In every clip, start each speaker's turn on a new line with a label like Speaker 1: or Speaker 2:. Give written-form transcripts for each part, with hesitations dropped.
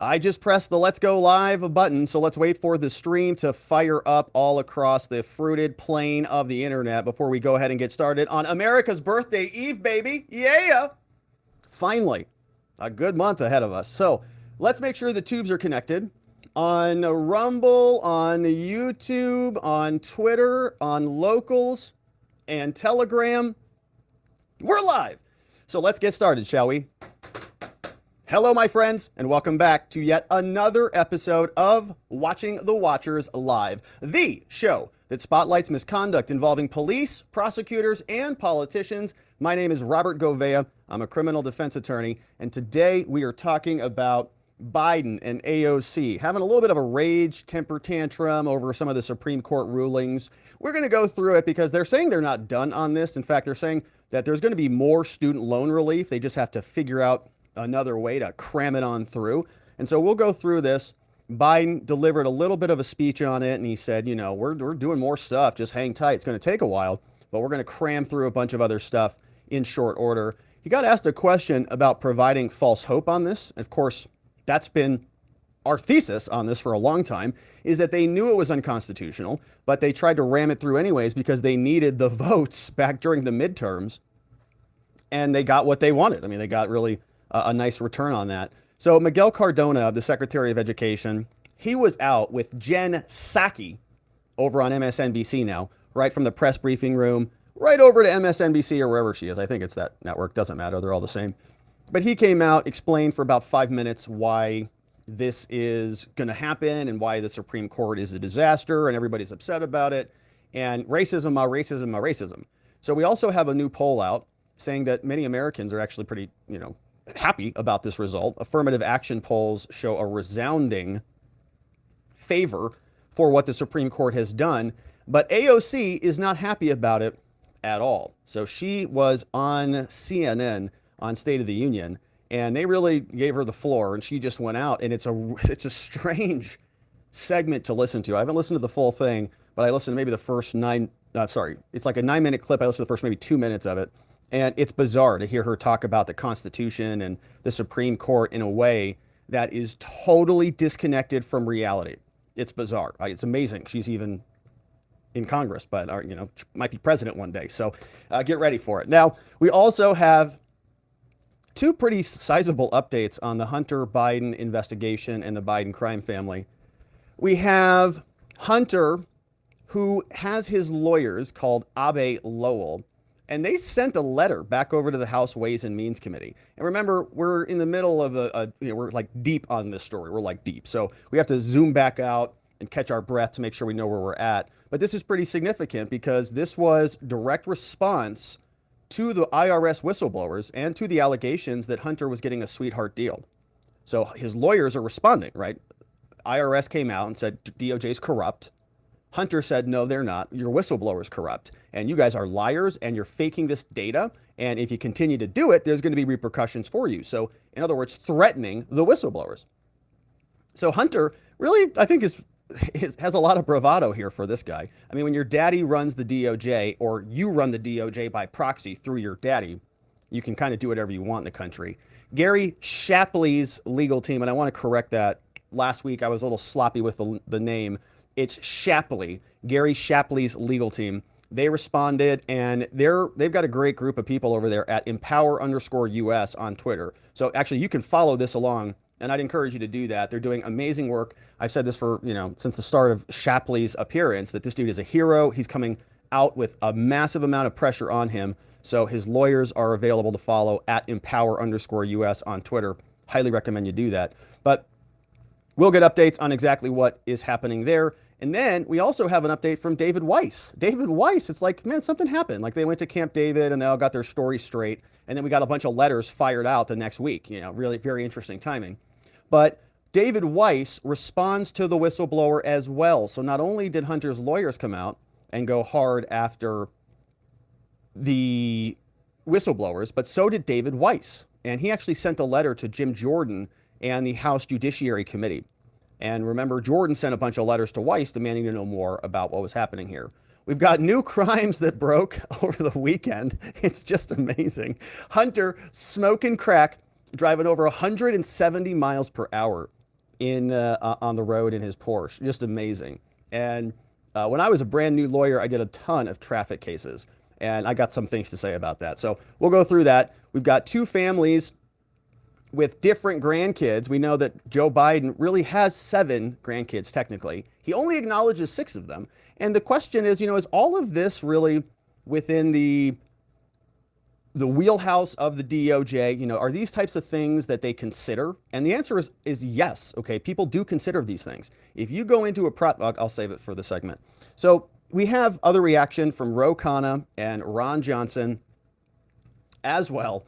Speaker 1: I just pressed the let's go live button, so let's wait for the stream to fire up all across the fruited plain of the internet before we go ahead and get started on America's birthday eve, baby. Yeah! Finally, a good month ahead of us. So let's make sure the tubes are connected on Rumble, on YouTube, on Twitter, on Locals, and Telegram. We're live. So let's get started, shall we? Hello, my friends, and welcome back to yet another episode of Watching the Watchers Live, the show that spotlights misconduct involving police, prosecutors, and politicians. My name is Robert Govea. I'm a criminal defense attorney, and today we are talking about Biden and AOC having a little bit of a rage temper tantrum over some of the Supreme Court rulings. We're going to go through it because they're saying they're not done on this. In fact, they're saying that there's going to be more student loan relief. They just have to figure out another way to cram it on through. And so we'll go through this. Biden delivered a little bit of a speech on it, and he said, you know, we're doing more stuff. Just hang tight. It's going to take a while, but we're going to cram through a bunch of other stuff in short order. He got asked a question about providing false hope on this. Of course, that's been our thesis on this for a long time, is that they knew it was unconstitutional, but they tried to ram it through anyways because they needed the votes back during the midterms, and they got what they wanted. I mean, they got really a nice return on that. So Miguel Cardona, the Secretary of Education, he was out with Jen Psaki over on MSNBC now, right from the press briefing room, right over to MSNBC or wherever she is. I think it's that network. Doesn't matter. They're all the same. But he came out, explained for about 5 minutes why this is going to happen and why the Supreme Court is a disaster and everybody's upset about it. And racism, racism, racism. So we also have a new poll out saying that many Americans are actually pretty, happy about this result. Affirmative action polls show a resounding favor for what the Supreme Court has done, but AOC is not happy about it at all. So she was on CNN on State of the Union, and they really gave her the floor, and she just went out, and it's a strange segment to listen to. I haven't listened to the full thing, but I listened to maybe the first it's like a 9-minute clip. I listened to the first maybe 2 minutes of it. And it's bizarre to hear her talk about the Constitution and the Supreme Court in a way that is totally disconnected from reality. It's bizarre. It's amazing. She's even in Congress, but might be president one day. So get ready for it. Now, we also have two pretty sizable updates on the Hunter Biden investigation and the Biden crime family. We have Hunter, who has his lawyers called Abe Lowell, and they sent a letter back over to the House Ways and Means Committee. And remember, we're in the middle of we're like deep on this story. We're like deep. So we have to zoom back out and catch our breath to make sure we know where we're at. But this is pretty significant because this was direct response to the IRS whistleblowers and to the allegations that Hunter was getting a sweetheart deal. So his lawyers are responding, right? IRS came out and said DOJ is corrupt. Hunter said, no, they're not. Your whistleblower's corrupt. And you guys are liars and you're faking this data. And if you continue to do it, there's going to be repercussions for you. So in other words, threatening the whistleblowers. So Hunter really, I think, has a lot of bravado here for this guy. I mean, when your daddy runs the DOJ or you run the DOJ by proxy through your daddy, you can kind of do whatever you want in the country. Gary Shapley's legal team, and I want to correct that. Last week, I was a little sloppy with the name. It's Shapley, Gary Shapley's legal team. They responded, and they've got a great group of people over there at Empower_US on Twitter. So actually, you can follow this along, and I'd encourage you to do that. They're doing amazing work. I've said this for, since the start of Shapley's appearance, that this dude is a hero. He's coming out with a massive amount of pressure on him. So his lawyers are available to follow at Empower_US on Twitter. Highly recommend you do that. But we'll get updates on exactly what is happening there. And then we also have an update from David Weiss. David Weiss, it's like, man, something happened. Like they went to Camp David and they all got their story straight. And then we got a bunch of letters fired out the next week. Really very interesting timing. But David Weiss responds to the whistleblower as well. So not only did Hunter's lawyers come out and go hard after the whistleblowers, but so did David Weiss. And he actually sent a letter to Jim Jordan and the House Judiciary Committee. And remember, Jordan sent a bunch of letters to Weiss demanding to know more about what was happening here. We've got new crimes that broke over the weekend. It's just amazing. Hunter smoking crack, driving over 170 miles per hour. in on the road in his Porsche. Just amazing. And when I was a brand new lawyer, I did a ton of traffic cases, and I got some things to say about that. So we'll go through that. We've got two families with different grandkids. We know that Joe Biden really has 7 grandkids, technically. He only acknowledges 6 of them. And the question is, is all of this really within the wheelhouse of the DOJ? Are these types of things that they consider? And the answer is yes. Okay, people do consider these things. If you go into I'll save it for the segment. So we have other reaction from Khanna and Ron Johnson as well,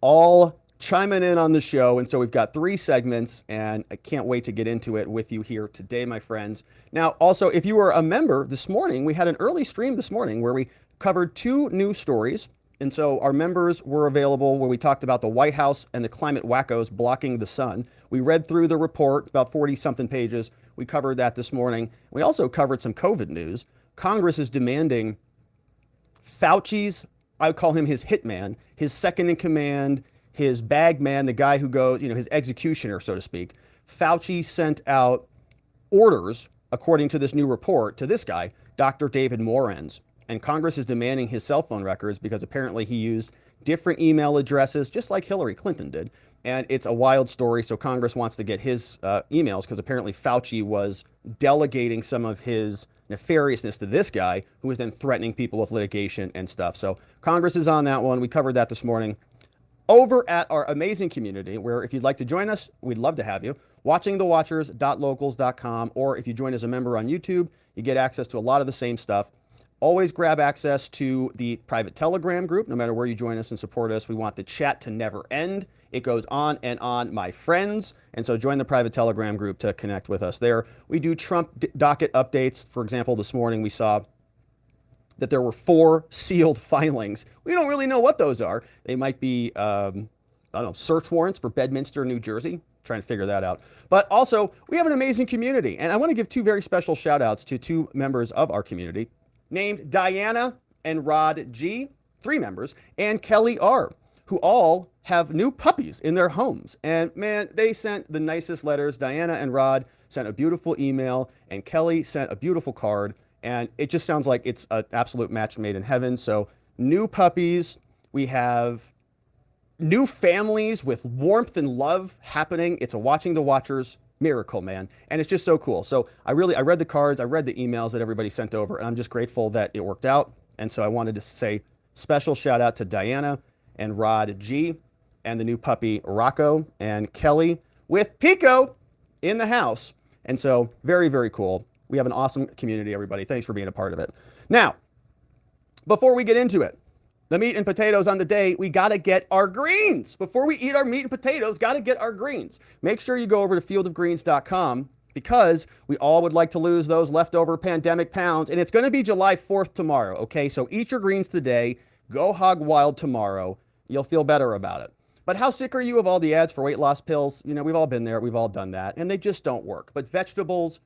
Speaker 1: all chiming in on the show. And so we've got 3 segments, and I can't wait to get into it with you here today, my friends. Now, also, if you were a member this morning, we had an early stream this morning where we covered 2 news stories. And so our members were available where we talked about the White House and the climate wackos blocking the sun. We read through the report, about 40-something pages. We covered that this morning. We also covered some COVID news. Congress is demanding Fauci's, I would call him his hitman, his second in command, his bag man, the guy who goes, his executioner, so to speak. Fauci sent out orders, according to this new report, to this guy, Dr. David Morens. And Congress is demanding his cell phone records because apparently he used different email addresses, just like Hillary Clinton did. And it's a wild story. So Congress wants to get his emails because apparently Fauci was delegating some of his nefariousness to this guy, who was then threatening people with litigation and stuff. So Congress is on that one. We covered that this morning. Over at our amazing community, where if you'd like to join us, we'd love to have you, watchingthewatchers.locals.com, or if you join as a member on YouTube, you get access to a lot of the same stuff. Always grab access to the private Telegram group, no matter where you join us and support us. We want the chat to never end. It goes on and on, my friends. And so join the private Telegram group to connect with us there. We do Trump docket updates. For example, this morning we saw that there were 4 sealed filings. We don't really know what those are. They might be, I don't know, search warrants for Bedminster, New Jersey. Trying to figure that out. But also, we have an amazing community. And I want to give 2 very special shout outs to 2 members of our community named Diana and Rod G, 3 members, and Kelly R, who all have new puppies in their homes. And man, they sent the nicest letters. Diana and Rod sent a beautiful email, and Kelly sent a beautiful card. And it just sounds like it's an absolute match made in heaven. So new puppies, we have new families with warmth and love happening. It's a Watching the Watchers miracle, man. And it's just so cool. So I read the cards, I read the emails that everybody sent over, and I'm just grateful that it worked out. And so I wanted to say special shout out to Diana and Rod G and the new puppy Rocco and Kelly with Pico in the house. And so very, very cool. We have an awesome community, everybody. Thanks for being a part of it. Now, before we get into it, the meat and potatoes on the day, we got to get our greens. Before we eat our meat and potatoes, got to get our greens. Make sure you go over to fieldofgreens.com because we all would like to lose those leftover pandemic pounds. And it's going to be July 4th tomorrow, okay? So eat your greens today. Go hog wild tomorrow. You'll feel better about it. But how sick are you of all the ads for weight loss pills? We've all been there. We've all done that. And they just don't work. But vegetables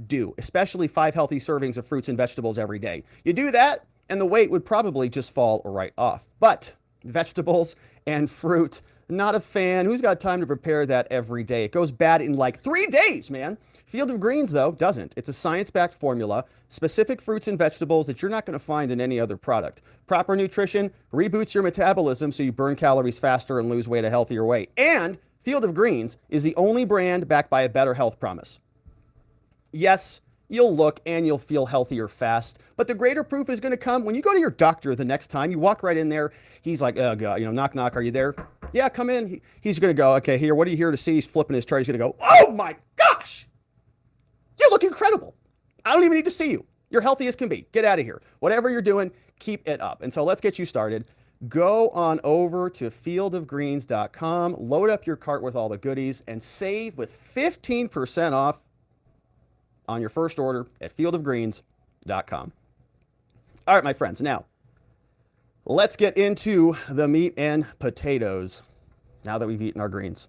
Speaker 1: do, especially 5 healthy servings of fruits and vegetables every day. You do that, and the weight would probably just fall right off. But vegetables and fruit, not a fan. Who's got time to prepare that every day? It goes bad in like 3 days, man. Field of Greens, though, doesn't. It's a science-backed formula, specific fruits and vegetables that you're not going to find in any other product. Proper nutrition reboots your metabolism so you burn calories faster and lose weight a healthier way. And Field of Greens is the only brand backed by a better health promise. Yes, you'll look and you'll feel healthier fast, but the greater proof is going to come when you go to your doctor the next time. You walk right in there. He's like, oh God, knock, knock. Are you there? Yeah, come in. He's going to go, okay, here, what are you here to see? He's flipping his chart. He's going to go, oh my gosh, you look incredible. I don't even need to see you. You're healthy as can be. Get out of here. Whatever you're doing, keep it up. And so let's get you started. Go on over to fieldofgreens.com, load up your cart with all the goodies, and save with 15% off on your first order at fieldofgreens.com. All right, my friends, now let's get into the meat and potatoes now that we've eaten our greens.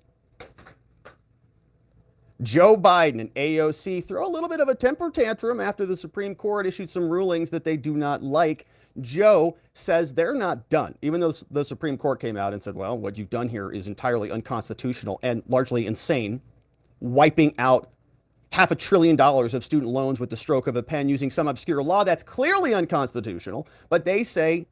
Speaker 1: Joe Biden and AOC throw a little bit of a temper tantrum after the Supreme Court issued some rulings that they do not like. Joe says they're not done, even though the Supreme Court came out and said, well, what you've done here is entirely unconstitutional and largely insane. wiping out $500 billion of student loans with the stroke of a pen using some obscure law that's clearly unconstitutional. But they say,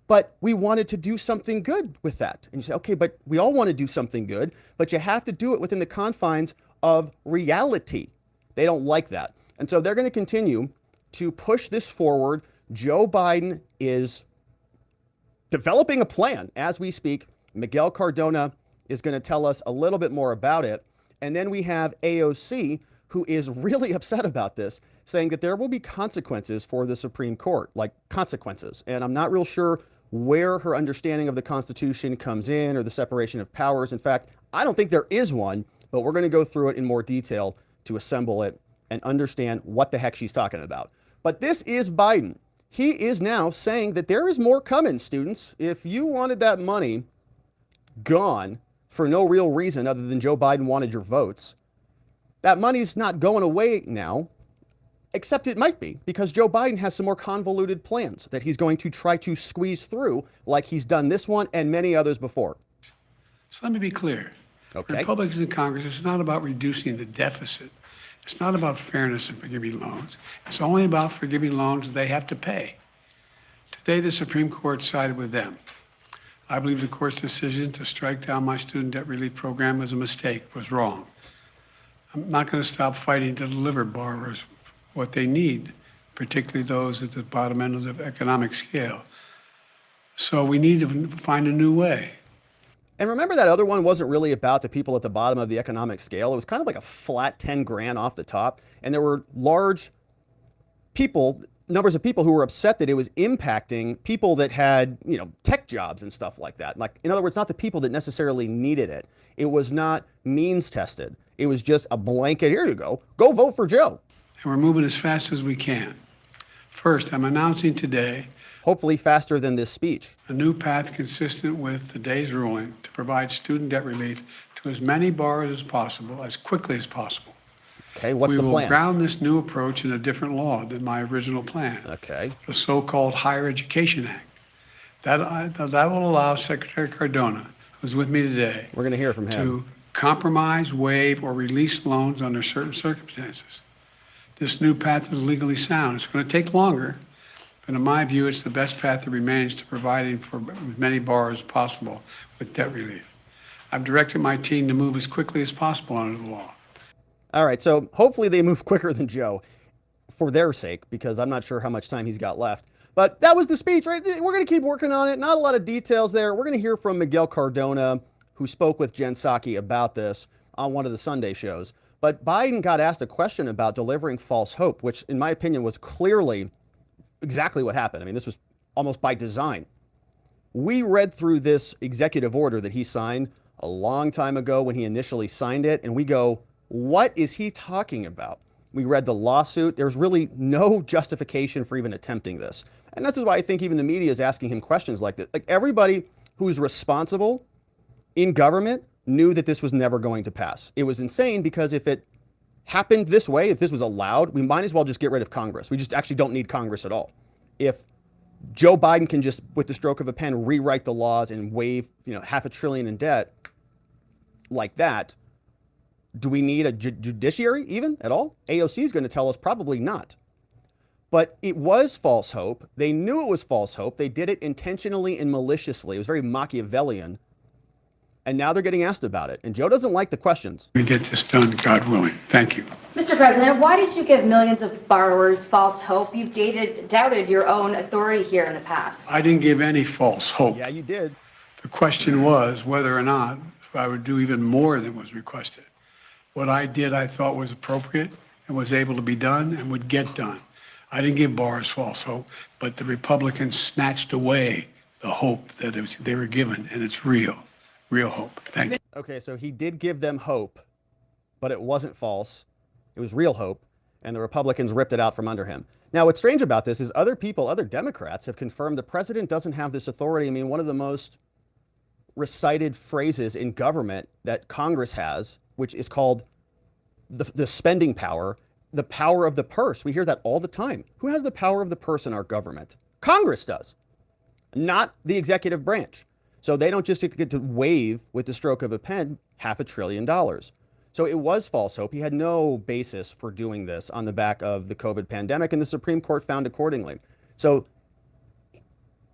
Speaker 1: but we wanted to do something good with that. And you say, okay, but we all want to do something good, but you have to do it within the confines of reality. They don't like that. And so they're going to continue to push this forward. Joe Biden is developing a plan as we speak. Miguel Cardona is going to tell us a little bit more about it. And then we have AOC, who is really upset about this, saying that there will be consequences for the Supreme Court, like consequences. And I'm not real sure where her understanding of the Constitution comes in or the separation of powers. In fact, I don't think there is one, but we're going to go through it in more detail to assemble it and understand what the heck she's talking about. But this is Biden. He is now saying that there is more coming, students. If you wanted that money gone for no real reason other than Joe Biden wanted your votes, that money's not going away now, except it might be, because Joe Biden has some more convoluted plans that he's going to try to squeeze through, like he's done this one and many others before.
Speaker 2: So let me be clear.
Speaker 1: Okay.
Speaker 2: Republicans in Congress, it's not about reducing the deficit. It's not about fairness in forgiving loans. It's only about forgiving loans they have to pay. Today, the Supreme Court sided with them. I believe the court's decision to strike down my student debt relief program was a mistake, was wrong. I'm not going to stop fighting to deliver borrowers what they need, particularly those at the bottom end of the economic scale. So we need to find a new way.
Speaker 1: And remember, that other one wasn't really about the people at the bottom of the economic scale. It was kind of like a flat 10 grand off the top. And there were large numbers of people who were upset that it was impacting people that had, tech jobs and stuff like that. Like, in other words, not the people that necessarily needed it. It was not means tested. It was just a blanket, here you go vote for Joe.
Speaker 2: And we're moving as fast as we can. First, I'm announcing today,
Speaker 1: hopefully faster than this speech,
Speaker 2: a new path consistent with today's ruling to provide student debt relief to as many borrowers as possible, as quickly as possible.
Speaker 1: Okay, what's the plan?
Speaker 2: We will ground this new approach in a different law than my original plan.
Speaker 1: Okay.
Speaker 2: The so-called Higher Education Act. That will allow Secretary Cardona, who's with me today,
Speaker 1: we're going to hear from him,
Speaker 2: to compromise, waive, or release loans under certain circumstances. This new path is legally sound. It's going to take longer, but in my view, it's the best path that remains to providing for as many borrowers as possible with debt relief. I've directed my team to move as quickly as possible under the law.
Speaker 1: All right, so hopefully they move quicker than Joe for their sake, because I'm not sure how much time he's got left. But that was the speech, right? We're going to keep working on it. Not a lot of details there. We're going to hear from Miguel Cardona, who spoke with Jen Psaki about this on one of the Sunday shows. But Biden got asked a question about delivering false hope, which in my opinion was clearly exactly what happened. I mean, this was almost by design. We read through this executive order that he signed a long time ago when he initially signed it, and we go, what is he talking about? We read the lawsuit. There's really no justification for even attempting this. And this is why I think even the media is asking him questions like this. Like, everybody who's responsible in government knew that this was never going to pass. It was insane, because if it happened this way, if this was allowed, we might as well just get rid of Congress. We just actually don't need Congress at all. If Joe Biden can just, with the stroke of a pen, rewrite the laws and waive, $500 billion in debt like that, do we need a judiciary even at all? AOC is going to tell us probably not. But it was false hope. They knew it was false hope. They did it intentionally and maliciously. It was very Machiavellian. And now they're getting asked about it. And Joe doesn't like the questions.
Speaker 2: We get this done, God willing. Thank you.
Speaker 3: Mr. President, why did you give millions of borrowers false hope? You've doubted your own authority here in the past.
Speaker 2: I didn't give any false hope.
Speaker 1: Yeah, you did.
Speaker 2: The question was whether or not I would do even more than was requested. What I did, I thought was appropriate and was able to be done and would get done. I didn't give borrowers false hope, but the Republicans snatched away the hope that they were given, and it's real hope. Thank you.
Speaker 1: Okay, so he did give them hope, but it wasn't false. It was real hope, and the Republicans ripped it out from under him. Now, what's strange about this is other Democrats have confirmed the president doesn't have this authority. I mean, one of the most recited phrases in government that Congress has, which is called the spending power, the power of the purse. We hear that all the time. Who has the power of the purse in our government? Congress does, not the executive branch. So they don't just get to waive with the stroke of a pen $500 billion. So it was false hope. He had no basis for doing this on the back of the COVID pandemic, and the Supreme Court found accordingly. So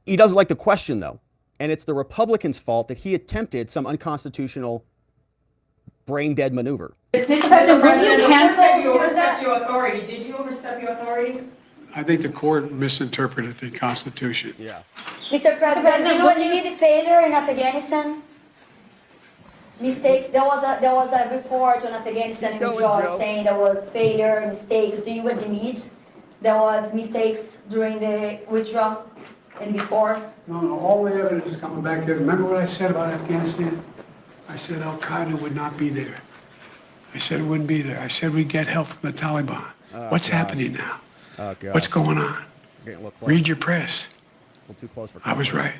Speaker 1: he doesn't like the question, though, and it's the Republicans' fault that he attempted some unconstitutional brain-dead maneuver.
Speaker 3: Mr. President, were you canceled?
Speaker 4: You overstepped your authority. Did you overstep your authority?
Speaker 2: I think the court misinterpreted the Constitution.
Speaker 1: Yeah.
Speaker 5: Mr. President, do you admit failure in Afghanistan? Mistakes. There was a report on Afghanistan in New York saying there was failure, mistakes. Do you admit there was mistakes during the withdrawal and before?
Speaker 2: No, all the evidence is coming back there. Remember what I said about Afghanistan? I said Al-Qaeda would not be there. I said it wouldn't be there. I said we'd get help from the Taliban. What's happening now?
Speaker 1: Oh, gosh.
Speaker 2: What's going on?
Speaker 1: Getting a little close.
Speaker 2: Read your press.
Speaker 1: A little too close for
Speaker 2: I was
Speaker 1: comfort.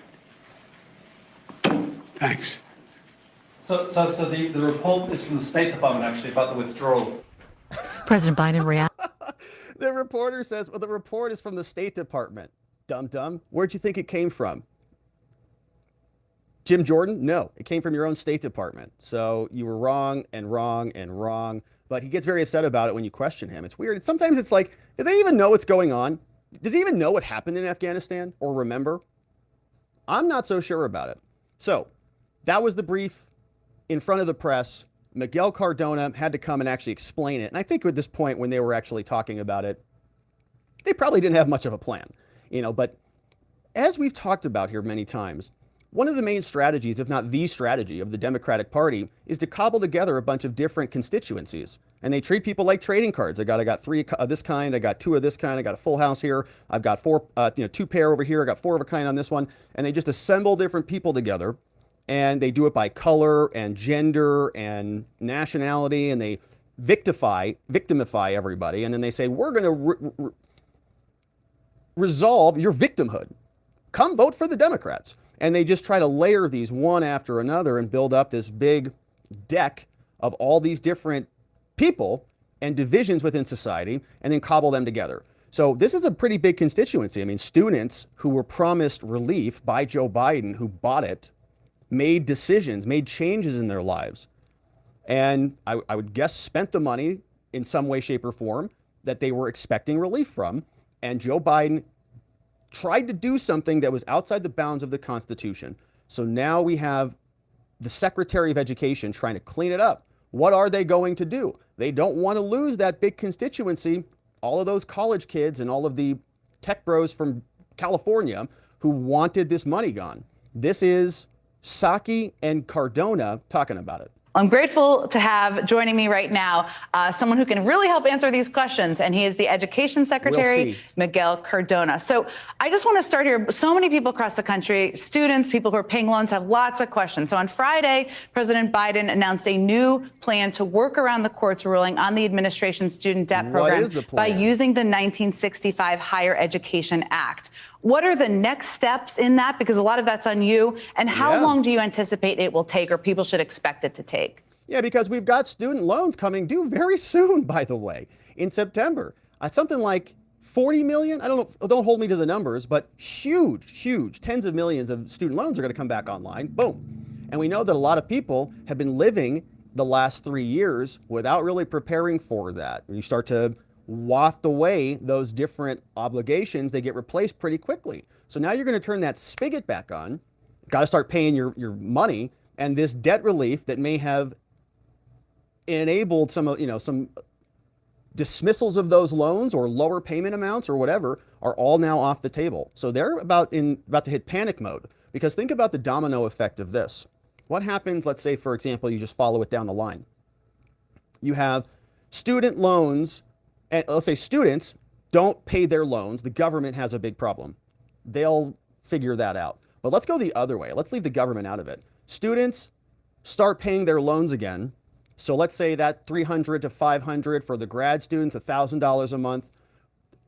Speaker 2: right. Thanks.
Speaker 6: So the report is from the State Department, actually, about the withdrawal.
Speaker 7: President Biden reacted.
Speaker 1: The reporter says, well, the report is from the State Department. Dum-dum. Where'd you think it came from? Jim Jordan? No, it came from your own State Department. So you were wrong and wrong and wrong. But he gets very upset about it when you question him. It's weird. Sometimes it's like, do they even know what's going on? Does he even know what happened in Afghanistan or remember? I'm not so sure about it. So that was the brief in front of the press. Miguel Cardona had to come and actually explain it. And I think at this point when they were actually talking about it, they probably didn't have much of a plan, but as we've talked about here many times, one of the main strategies, if not the strategy of the Democratic Party, is to cobble together a bunch of different constituencies. And they treat people like trading cards. I got 3 of this kind. I got 2 of this kind. I got a full house here. I've got 4, 2 pair over here. I got 4 of a kind on this one. And they just assemble different people together. And they do it by color and gender and nationality. And they victimify everybody. And then they say, we're going to resolve your victimhood. Come vote for the Democrats. And they just try to layer these one after another and build up this big deck of all these different people and divisions within society and then cobble them together. So this is a pretty big constituency. I mean, students who were promised relief by Joe Biden, who bought it, made decisions, made changes in their lives. And I would guess spent the money in some way, shape, or form that they were expecting relief from. And Joe Biden tried to do something that was outside the bounds of the Constitution. So now we have the Secretary of Education trying to clean it up. What are they going to do? They don't want to lose that big constituency, all of those college kids and all of the tech bros from California who wanted this money gone. This is Psaki and Cardona talking about it.
Speaker 8: I'm grateful to have joining me right now someone who can really help answer these questions, and he is the Education Secretary, Miguel Cardona. So I just want to start here. So many people across the country, students, people who are paying loans, have lots of questions. So on Friday, President Biden announced a new plan to work around the court's ruling on the administration's student debt program by using the 1965 Higher Education Act. What are the next steps in that? Because a lot of that's on you. And how long do you anticipate it will take, or people should expect it to take?
Speaker 1: Yeah, because we've got student loans coming due very soon, by the way, in September. Something like 40 million. I don't know. Don't hold me to the numbers, but huge, tens of millions of student loans are going to come back online. Boom. And we know that a lot of people have been living the last 3 years without really preparing for that. When you start to waft away those different obligations, they get replaced pretty quickly. So now you're going to turn that spigot back on, got to start paying your money, and this debt relief that may have enabled some dismissals of those loans or lower payment amounts or whatever are all now off the table. So they're about to hit panic mode, because think about the domino effect of this. What happens, let's say, for example, you just follow it down the line. You have student loans. And let's say students don't pay their loans. The government has a big problem. They'll figure that out. But let's go the other way. Let's leave the government out of it. Students start paying their loans again. So let's say that $300 to $500 for the grad students, $1,000 a month.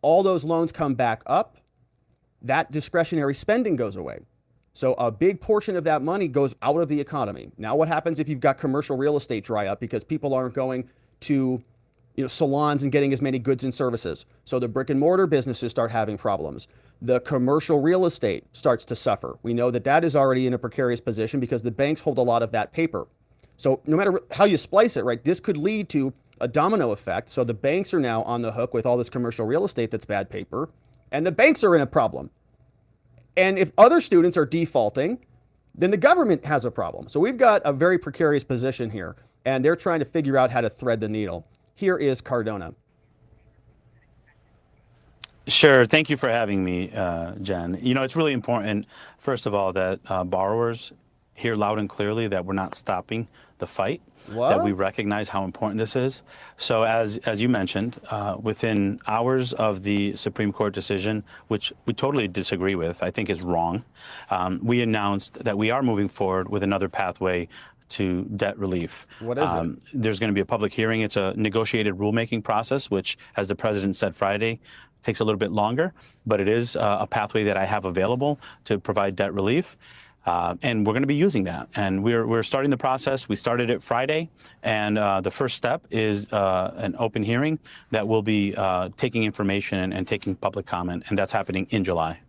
Speaker 1: All those loans come back up. That discretionary spending goes away. So a big portion of that money goes out of the economy. Now what happens if you've got commercial real estate dry up because people aren't going to salons and getting as many goods and services? So the brick and mortar businesses start having problems. The commercial real estate starts to suffer. We know that that is already in a precarious position because the banks hold a lot of that paper. So no matter how you splice it, right, this could lead to a domino effect. So the banks are now on the hook with all this commercial real estate that's bad paper, and the banks are in a problem. And if other students are defaulting, then the government has a problem. So we've got a very precarious position here, and they're trying to figure out how to thread the needle. Here is Cardona.
Speaker 9: Sure. Thank you for having me, Jen. You know, it's really important, first of all, that borrowers hear loud and clearly that we're not stopping the fight, that we recognize how important this is. So as you mentioned, within hours of the Supreme Court decision, which we totally disagree with, I think is wrong, we announced that we are moving forward with another pathway to debt relief.
Speaker 1: What is it?
Speaker 9: There's going to be a public hearing. It's a negotiated rulemaking process, which, as the president said Friday, takes a little bit longer, but it is a pathway that I have available to provide debt relief. And we're going to be using that. And we're starting the process. We started it Friday. And the first step is an open hearing that will be taking information and taking public comment. And that's happening in July.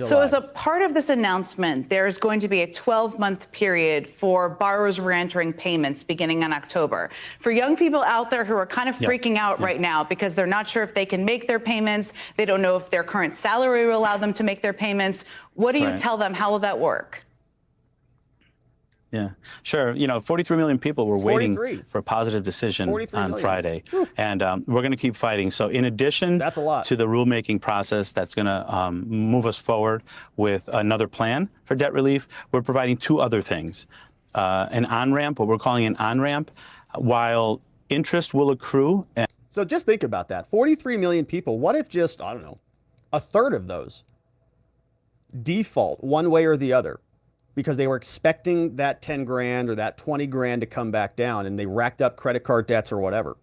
Speaker 8: So as a part of this announcement, there's going to be a 12-month period for borrowers reentering payments beginning in October. For young people out there who are kind of freaking out right now because they're not sure if they can make their payments, they don't know if their current salary will allow them to make their payments, what do you tell them? How will that work?
Speaker 9: Yeah, sure. You know, 43 million people were waiting for a positive decision on Friday. And we're going to keep fighting. So in addition to the rulemaking process that's going to move us forward with another plan for debt relief, we're providing two other things. An on-ramp, what we're calling an on-ramp, while interest will accrue.
Speaker 1: So just think about that. 43 million people. What if just, I don't know, a third of those default one way or the other? Because they were expecting that 10 grand or that 20 grand to come back down and they racked up credit card debts or whatever.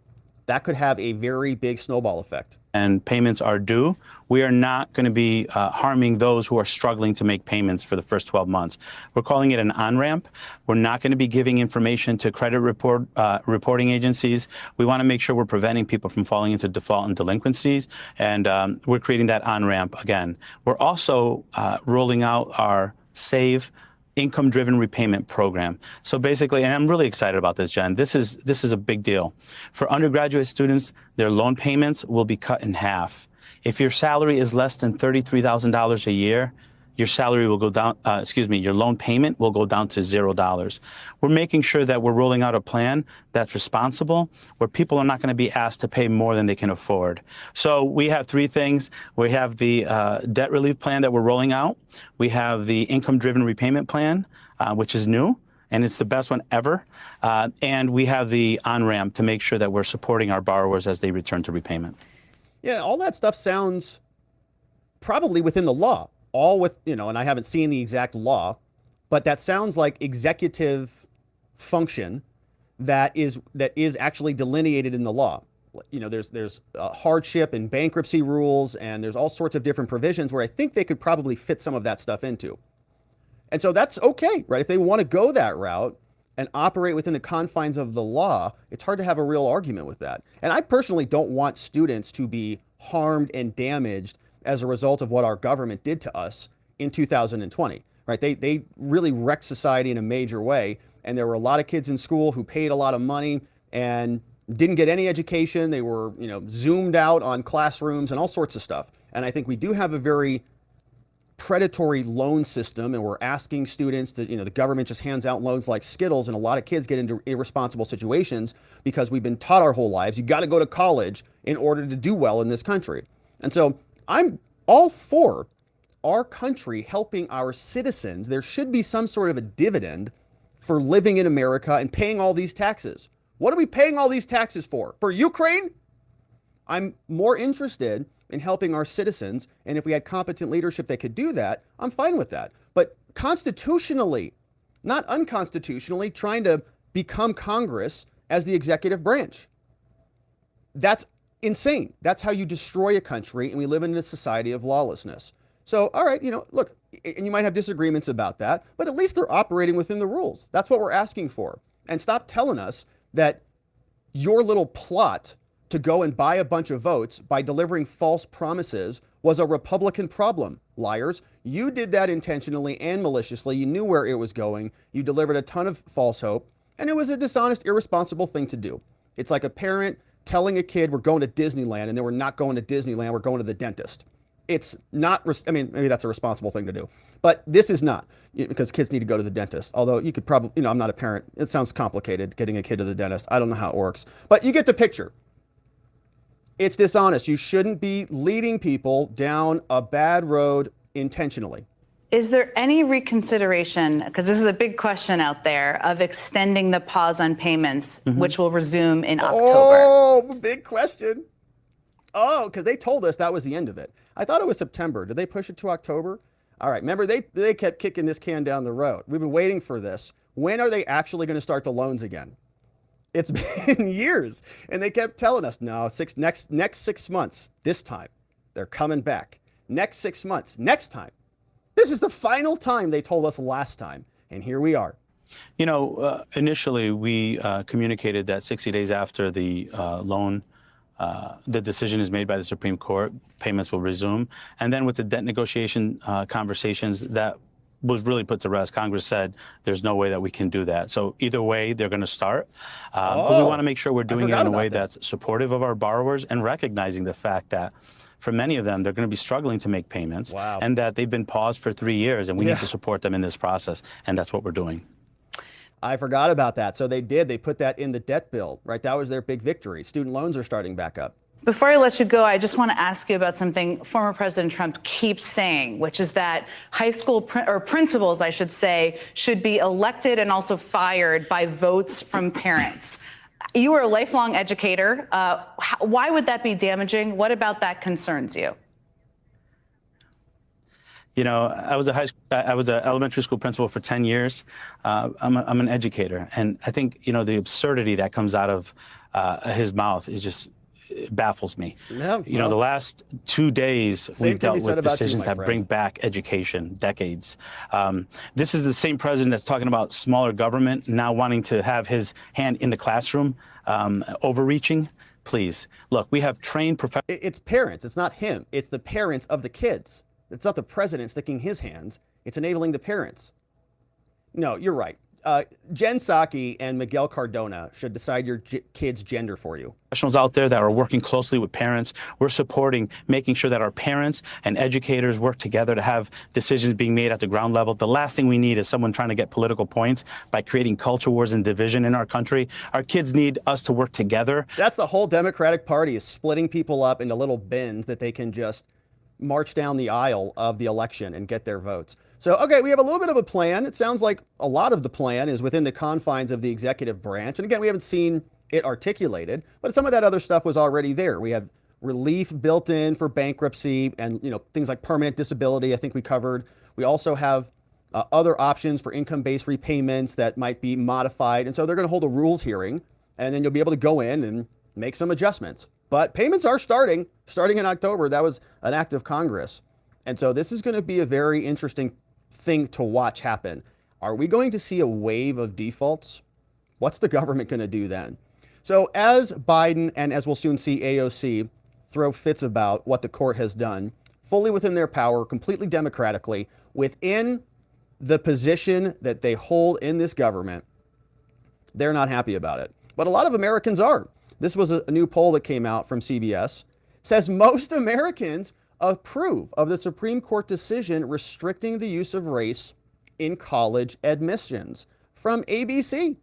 Speaker 1: That could have a very big snowball effect.
Speaker 9: And payments are due. We are not going to be harming those who are struggling to make payments for the first 12 months. We're calling it an on-ramp. We're not going to be giving information to credit reporting agencies. We want to make sure we're preventing people from falling into default and delinquencies. And we're creating that on-ramp again. We're also rolling out our SAVE income-driven repayment program. So basically, and I'm really excited about this, Jen, this is a big deal. For undergraduate students, their loan payments will be cut in half. If your salary is less than $33,000 a year, your salary will go down, your loan payment will go down to $0. We're making sure that we're rolling out a plan that's responsible, where people are not going to be asked to pay more than they can afford. So we have three things. We have the debt relief plan that we're rolling out. We have the income-driven repayment plan, which is new, and it's the best one ever. And we have the on-ramp to make sure that we're supporting our borrowers as they return to repayment.
Speaker 1: Yeah, all that stuff sounds probably within the law. All with, you know, and I haven't seen the exact law, but that sounds like executive function that is actually delineated in the law. You know, there's hardship and bankruptcy rules, and there's all sorts of different provisions where I think they could probably fit some of that stuff into. And so that's okay, right? If they want to go that route and operate within the confines of the law, it's hard to have a real argument with that. And I personally don't want students to be harmed and damaged as a result of what our government did to us in 2020, right? They really wrecked society in a major way. And there were a lot of kids in school who paid a lot of money and didn't get any education. They were, you know, zoomed out on classrooms and all sorts of stuff. And I think we do have a very predatory loan system, and we're asking students to, you know, the government just hands out loans like Skittles, and a lot of kids get into irresponsible situations because we've been taught our whole lives, you got to go to college in order to do well in this country. And so I'm all for our country helping our citizens. There should be some sort of a dividend for living in America and paying all these taxes. What are we paying all these taxes for? For Ukraine? I'm more interested in helping our citizens, and if we had competent leadership that could do that, I'm fine with that. But constitutionally, not unconstitutionally, trying to become Congress as the executive branch. That's insane. That's how you destroy a country, and we live in a society of lawlessness. So, all right, you know, look, and you might have disagreements about that, but at least they're operating within the rules. That's what we're asking for. And stop telling us that your little plot to go and buy a bunch of votes by delivering false promises was a Republican problem. Liars. You did that intentionally and maliciously. You knew where it was going. You delivered a ton of false hope, And it was a dishonest, irresponsible thing to do. It's like a parent telling a kid, we're going to Disneyland, and then we're not going to Disneyland, we're going to the dentist. It's not, I mean, maybe that's a responsible thing to do, but this is not, because kids need to go to the dentist. Although you could probably, I'm not a parent. It sounds complicated getting a kid to the dentist. I don't know how it works, but you get the picture. It's dishonest. You shouldn't be leading people down a bad road intentionally.
Speaker 8: Is there any reconsideration, because this is a big question out there, of extending the pause on payments, which will resume in October?
Speaker 1: Oh, big question. Oh, because they told us that was the end of it. I thought it was September. Did they push it to October? All right. Remember, they kept kicking this can down the road. We've been waiting for this. When are they actually going to start the loans again? It's been years, and they kept telling us, no, next 6 months, this time, they're coming back. Next 6 months, next time. This is the final time they told us last time, and here we are.
Speaker 9: Initially, we communicated that 60 days after the loan, the decision is made by the Supreme Court, payments will resume. And then with the debt negotiation conversations, that was really put to rest. Congress said there's no way that we can do that. So either way, they're going to start. But we want to make sure we're doing it in a way that's supportive of our borrowers and recognizing the fact that for many of them, they're going to be struggling to make payments, and that they've been paused for 3 years, and we need to support them in this process, and that's what we're doing.
Speaker 1: I forgot about that. So they put that in the debt bill, right? That was their big victory. Student loans are starting back up.
Speaker 8: Before I let you go, I just want to ask you about something former President Trump keeps saying, which is that high school principals, I should say, should be elected and also fired by votes from parents. You are a lifelong educator. Why would that be damaging? What about that concerns you?
Speaker 9: I was an elementary school principal for 10 years. I'm an educator, and I think the absurdity that comes out of his mouth is just baffles me.
Speaker 1: Yeah,
Speaker 9: the last 2 days we've dealt with decisions that bring back education, decades. This is the same president that's talking about smaller government, now wanting to have his hand in the classroom, overreaching. Please, look, we have trained professionals. It's
Speaker 1: parents. It's not him. It's the parents of the kids. It's not the president sticking his hands. It's enabling the parents. No, you're right. Jen Psaki and Miguel Cardona should decide your kid's gender for you.
Speaker 9: Professionals out there that are working closely with parents. We're supporting making sure that our parents and educators work together to have decisions being made at the ground level. The last thing we need is someone trying to get political points by creating culture wars and division in our country. Our kids need us to work together.
Speaker 1: That's the whole Democratic Party, is splitting people up into little bins that they can just march down the aisle of the election and get their votes. So, okay, we have a little bit of a plan. It sounds like a lot of the plan is within the confines of the executive branch. And again, we haven't seen it articulated, but some of that other stuff was already there. We have relief built in for bankruptcy and, things like permanent disability, I think we covered. We also have other options for income-based repayments that might be modified. And so they're going to hold a rules hearing, and then you'll be able to go in and make some adjustments. But payments are starting in October. That was an act of Congress. And so this is going to be a very interesting thing to watch happen. Are we going to see a wave of defaults? What's the government going to do then? So as Biden, and as we'll soon see AOC, throw fits about what the court has done, fully within their power, completely democratically, within the position that they hold in this government, they're not happy about it. But a lot of Americans are. This was a new poll that came out from CBS, says most Americans approve of the Supreme Court decision restricting the use of race in college admissions, from ABC.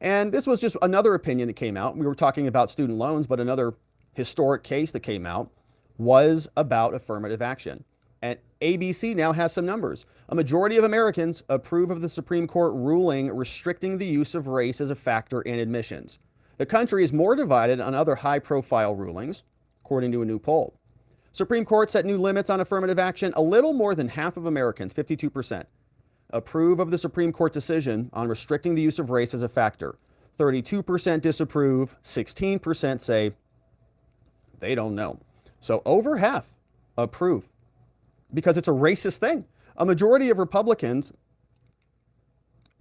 Speaker 1: And this was just another opinion that came out. We were talking about student loans, but another historic case that came out was about affirmative action. And ABC now has some numbers. A majority of Americans approve of the Supreme Court ruling restricting the use of race as a factor in admissions. The country is more divided on other high-profile rulings, according to a new poll. Supreme Court set new limits on affirmative action. A little more than half of Americans, 52%, approve of the Supreme Court decision on restricting the use of race as a factor. 32% disapprove, 16% say they don't know. So over half approve because it's a racist thing. A majority of Republicans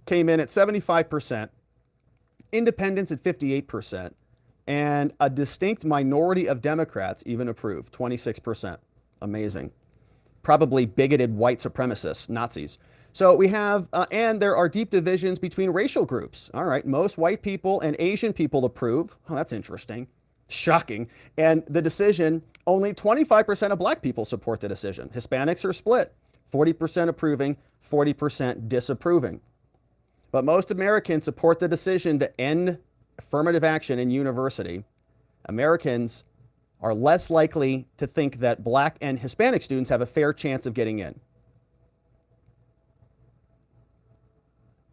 Speaker 1: came in at 75%, independents at 58%, and a distinct minority of Democrats even approved, 26%. Amazing. Probably bigoted white supremacists, Nazis. So we have, and there are deep divisions between racial groups. All right, most white people and Asian people approve. Oh, that's interesting. Shocking. And the decision, only 25% of black people support the decision. Hispanics are split, 40% approving, 40% disapproving. But most Americans support the decision to end affirmative action in university. Americans are less likely to think that black and Hispanic students have a fair chance of getting in.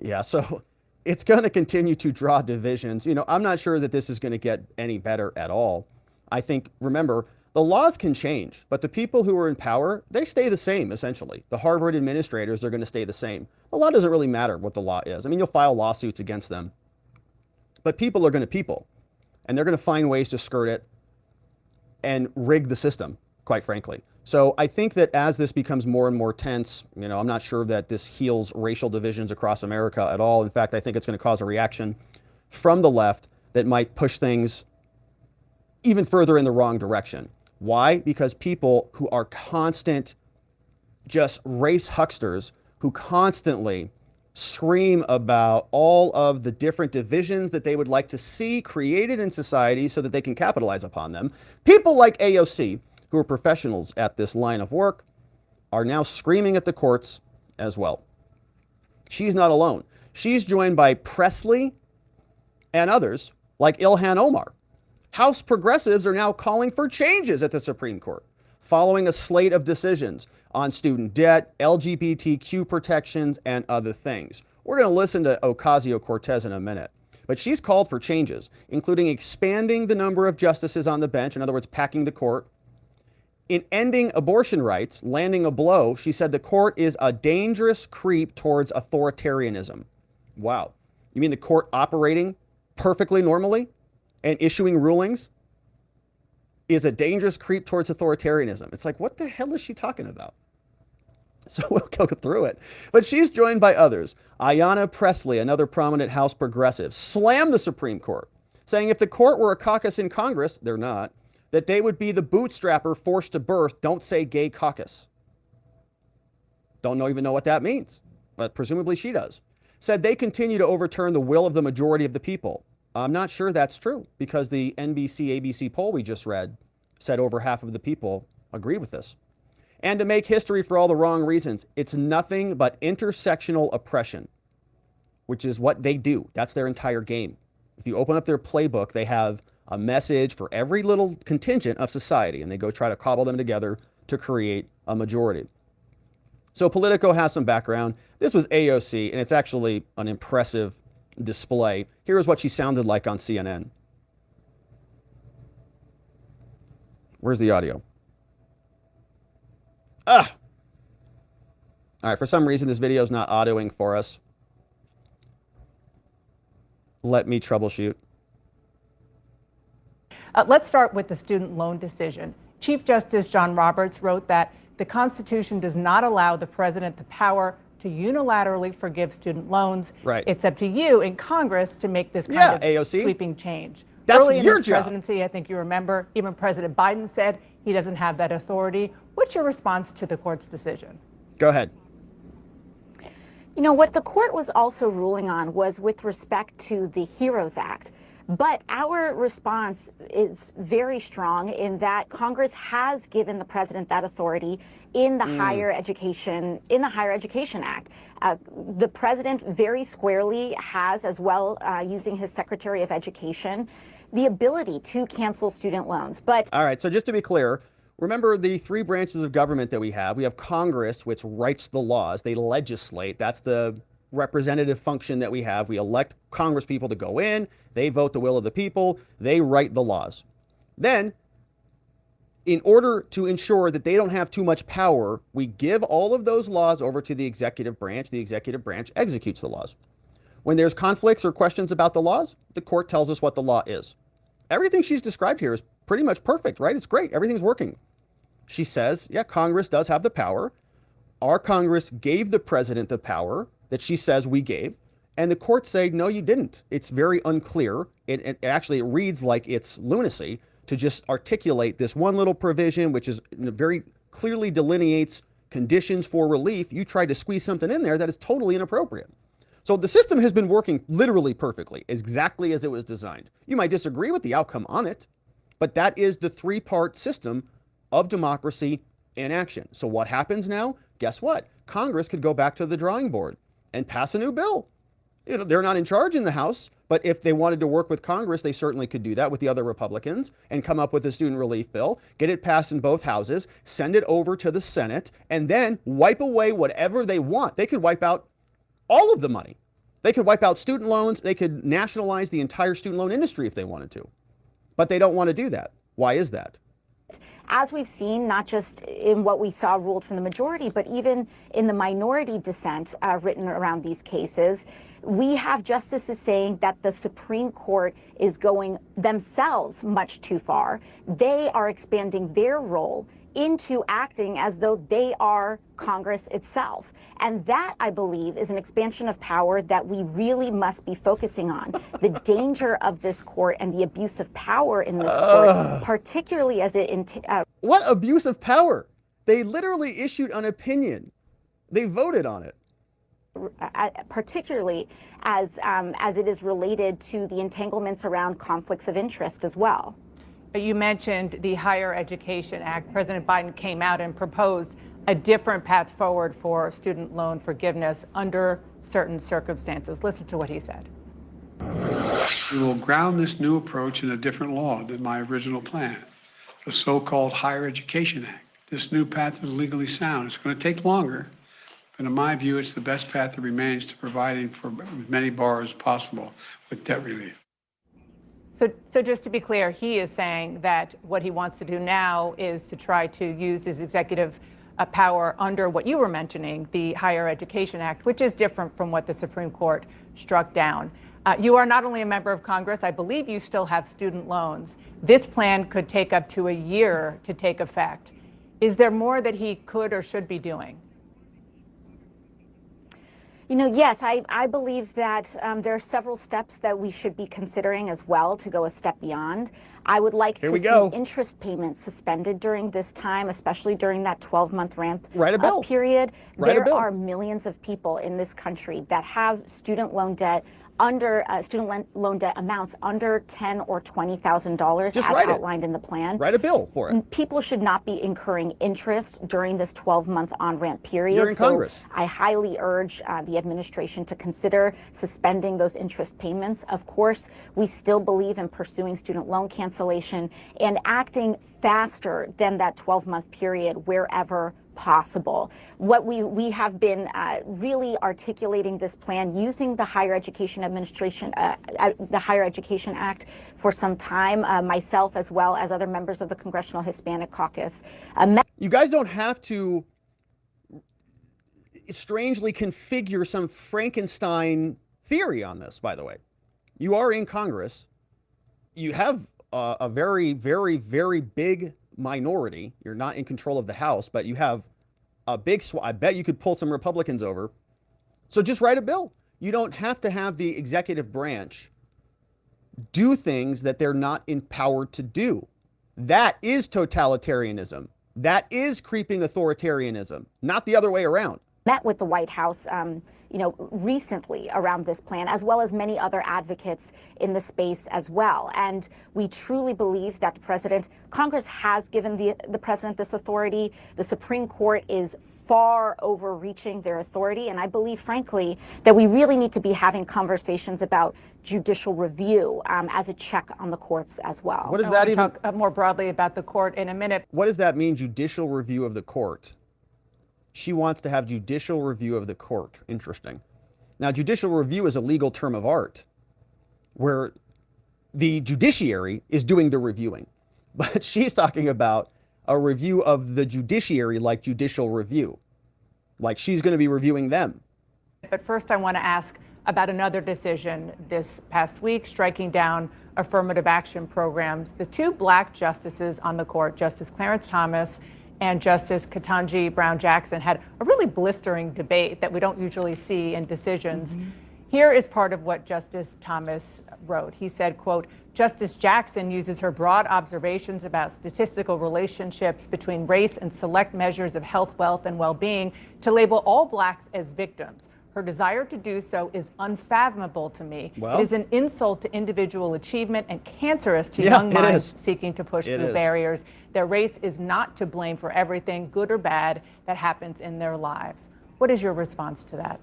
Speaker 1: Yeah, so it's going to continue to draw divisions. You know, I'm not sure that this is going to get any better at all. I think, remember, the laws can change, but the people who are in power, they stay the same, essentially. The Harvard administrators are going to stay the same. The law doesn't really matter what the law is. I mean, you'll file lawsuits against them, but people are going to people, and they're going to find ways to skirt it and rig the system, quite frankly. So I think that as this becomes more and more tense, you know, I'm not sure that this heals racial divisions across America at all. In fact, I think it's going to cause a reaction from the left that might push things even further in the wrong direction. Why? Because people who are constant just race hucksters who constantly scream about all of the different divisions that they would like to see created in society so that they can capitalize upon them. People like AOC, who are professionals at this line of work, are now screaming at the courts as well. She's not alone. She's joined by Presley and others like Ilhan Omar. House progressives are now calling for changes at the Supreme Court, following a slate of decisions on student debt, LGBTQ protections, and other things. We're going to listen to Ocasio-Cortez in a minute, but she's called for changes, including expanding the number of justices on the bench, in other words, packing the court. In ending abortion rights, landing a blow, she said the court is a dangerous creep towards authoritarianism. Wow. You mean the court operating perfectly normally and issuing rulings is a dangerous creep towards authoritarianism? It's like, what the hell is she talking about? So we'll go through it. But she's joined by others. Ayanna Pressley, another prominent House progressive, slammed the Supreme Court, saying if the court were a caucus in Congress, they're not, that they would be the bootstrapper forced to birth, don't say gay caucus. Don't even know what that means, but presumably she does. Said they continue to overturn the will of the majority of the people. I'm not sure that's true because the NBC-ABC poll we just read said over half of the people agree with this. And to make history for all the wrong reasons. It's nothing but intersectional oppression, which is what they do. That's their entire game. If you open up their playbook, they have a message for every little contingent of society, and they go try to cobble them together to create a majority. So Politico has some background. This was AOC, and it's actually an impressive display. Here's what she sounded like on CNN. Where's the audio? All right, for some reason, this video is not audioing for us. Let me troubleshoot.
Speaker 10: Let's start with the student loan decision. Chief Justice John Roberts wrote that the Constitution does not allow the president the power to unilaterally forgive student loans.
Speaker 1: Right.
Speaker 10: It's up to you in Congress to make this kind of
Speaker 1: AOC.
Speaker 10: sweeping change.
Speaker 1: That's
Speaker 10: Early in
Speaker 1: your
Speaker 10: his
Speaker 1: job.
Speaker 10: presidency, I think you remember, even President Biden said he doesn't have that authority. What's your response to the court's decision?
Speaker 1: Go ahead.
Speaker 11: You know, what the court was also ruling on was with respect to the HEROES Act. But our response is very strong in that Congress has given the president that authority in the Higher Education Act. The president very squarely has, as well, using his Secretary of Education, the ability to cancel student loans. But
Speaker 1: all right, so just to be clear, remember the three branches of government that we have. We have Congress, which writes the laws. They legislate. That's the representative function that we have. We elect Congress people to go in. They vote the will of the people. They write the laws. Then, in order to ensure that they don't have too much power, we give all of those laws over to the executive branch. The executive branch executes the laws. When there's conflicts or questions about the laws, the court tells us what the law is. Everything she's described here is pretty much perfect, right? It's great. Everything's working. She says, yeah, Congress does have the power. Our Congress gave the president the power that she says we gave. And the court said, no, you didn't. It's very unclear. It reads like it's lunacy to just articulate this one little provision, which is very clearly delineates conditions for relief, you tried to squeeze something in there that is totally inappropriate. So the system has been working literally perfectly, exactly as it was designed. You might disagree with the outcome on it, but that is the three-part system of democracy in action. So what happens now? Guess what? Congress could go back to the drawing board and pass a new bill. You know, they're not in charge in the House, but if they wanted to work with Congress, they certainly could do that with the other Republicans and come up with a student relief bill, get it passed in both houses, send it over to the Senate, and then wipe away whatever they want. They could wipe out all of the money. They could wipe out student loans. They could nationalize the entire student loan industry if they wanted to, but they don't want to do that. Why is that?
Speaker 11: As we've seen, not just in what we saw ruled from the majority, but even in the minority dissent written around these cases, we have justices saying that the Supreme Court is going themselves much too far. They are expanding their role into acting as though they are Congress itself. And that, I believe, is an expansion of power that we really must be focusing on. The danger of this court and the abuse of power in this court, particularly as it...
Speaker 1: What abuse of power? They literally issued an opinion. They voted on it.
Speaker 11: Particularly as it is related to the entanglements around conflicts of interest as well.
Speaker 10: You mentioned the Higher Education Act. President Biden came out and proposed a different path forward for student loan forgiveness under certain circumstances. Listen to what he said.
Speaker 2: We will ground this new approach in a different law than my original plan, the so-called Higher Education Act. This new path is legally sound. It's going to take longer, but in my view, it's the best path that remains to providing for as many borrowers as possible with debt relief.
Speaker 10: So just to be clear, he is saying that what he wants to do now is to try to use his executive power under what you were mentioning, the Higher Education Act, which is different from what the Supreme Court struck down. You are not only a member of Congress, I believe you still have student loans. This plan could take up to a year to take effect. Is there more that he could or should be doing?
Speaker 11: You know, yes, I believe that there are several steps that we should be considering as well to go a step beyond. I would like to see interest payments suspended during this time, especially during that 12-month ramp up period. There are millions of people in this country that have student loan debt under loan debt amounts under $10,000 or $20,000 as outlined in the plan.
Speaker 1: Write a bill for it.
Speaker 11: People should not be incurring interest during this 12-month on-ramp period.
Speaker 1: You're in Congress.
Speaker 11: I highly urge the administration to consider suspending those interest payments. Of course, we still believe in pursuing student loan cancellation and acting faster than that 12-month period wherever possible. What we have been really articulating this plan using the Higher Education Administration, the Higher Education Act for some time, myself as well as other members of the Congressional Hispanic Caucus.
Speaker 1: You guys don't have to strangely configure some Frankenstein theory on this, by the way. You are in Congress. You have a very, very, very big minority. You're not in control of the House, but you have a big I bet you could pull some Republicans over. So just write a bill. You don't have to have the executive branch do things that they're not empowered to do. That is totalitarianism. That is creeping authoritarianism, not the other way around.
Speaker 11: Met with the White House, recently around this plan, as well as many other advocates in the space as well. And we truly believe that Congress has given the president this authority. The Supreme Court is far overreaching their authority. And I believe, frankly, that we really need to be having conversations about judicial review as a check on the courts as well.
Speaker 1: What does that even
Speaker 10: talk more broadly about the court in a minute?
Speaker 1: What does that mean, judicial review of the court? She wants to have judicial review of the court. Interesting. Now, judicial review is a legal term of art where the judiciary is doing the reviewing. But she's talking about a review of the judiciary like judicial review. Like she's going to be reviewing them.
Speaker 10: But first, I want to ask about another decision this past week, striking down affirmative action programs. The two black justices on the court, Justice Clarence Thomas and Justice Ketanji Brown Jackson, had a really blistering debate that we don't usually see in decisions. Here is part of what Justice Thomas wrote. He said, quote, Justice Jackson uses her broad observations about statistical relationships between race and select measures of health, wealth, and well-being to label all blacks as victims. Her desire to do so is unfathomable to me.
Speaker 1: Well,
Speaker 10: it is an insult to individual achievement and cancerous to young minds seeking to push through barriers. Their race is not to blame for everything, good or bad, that happens in their lives. What is your response to that?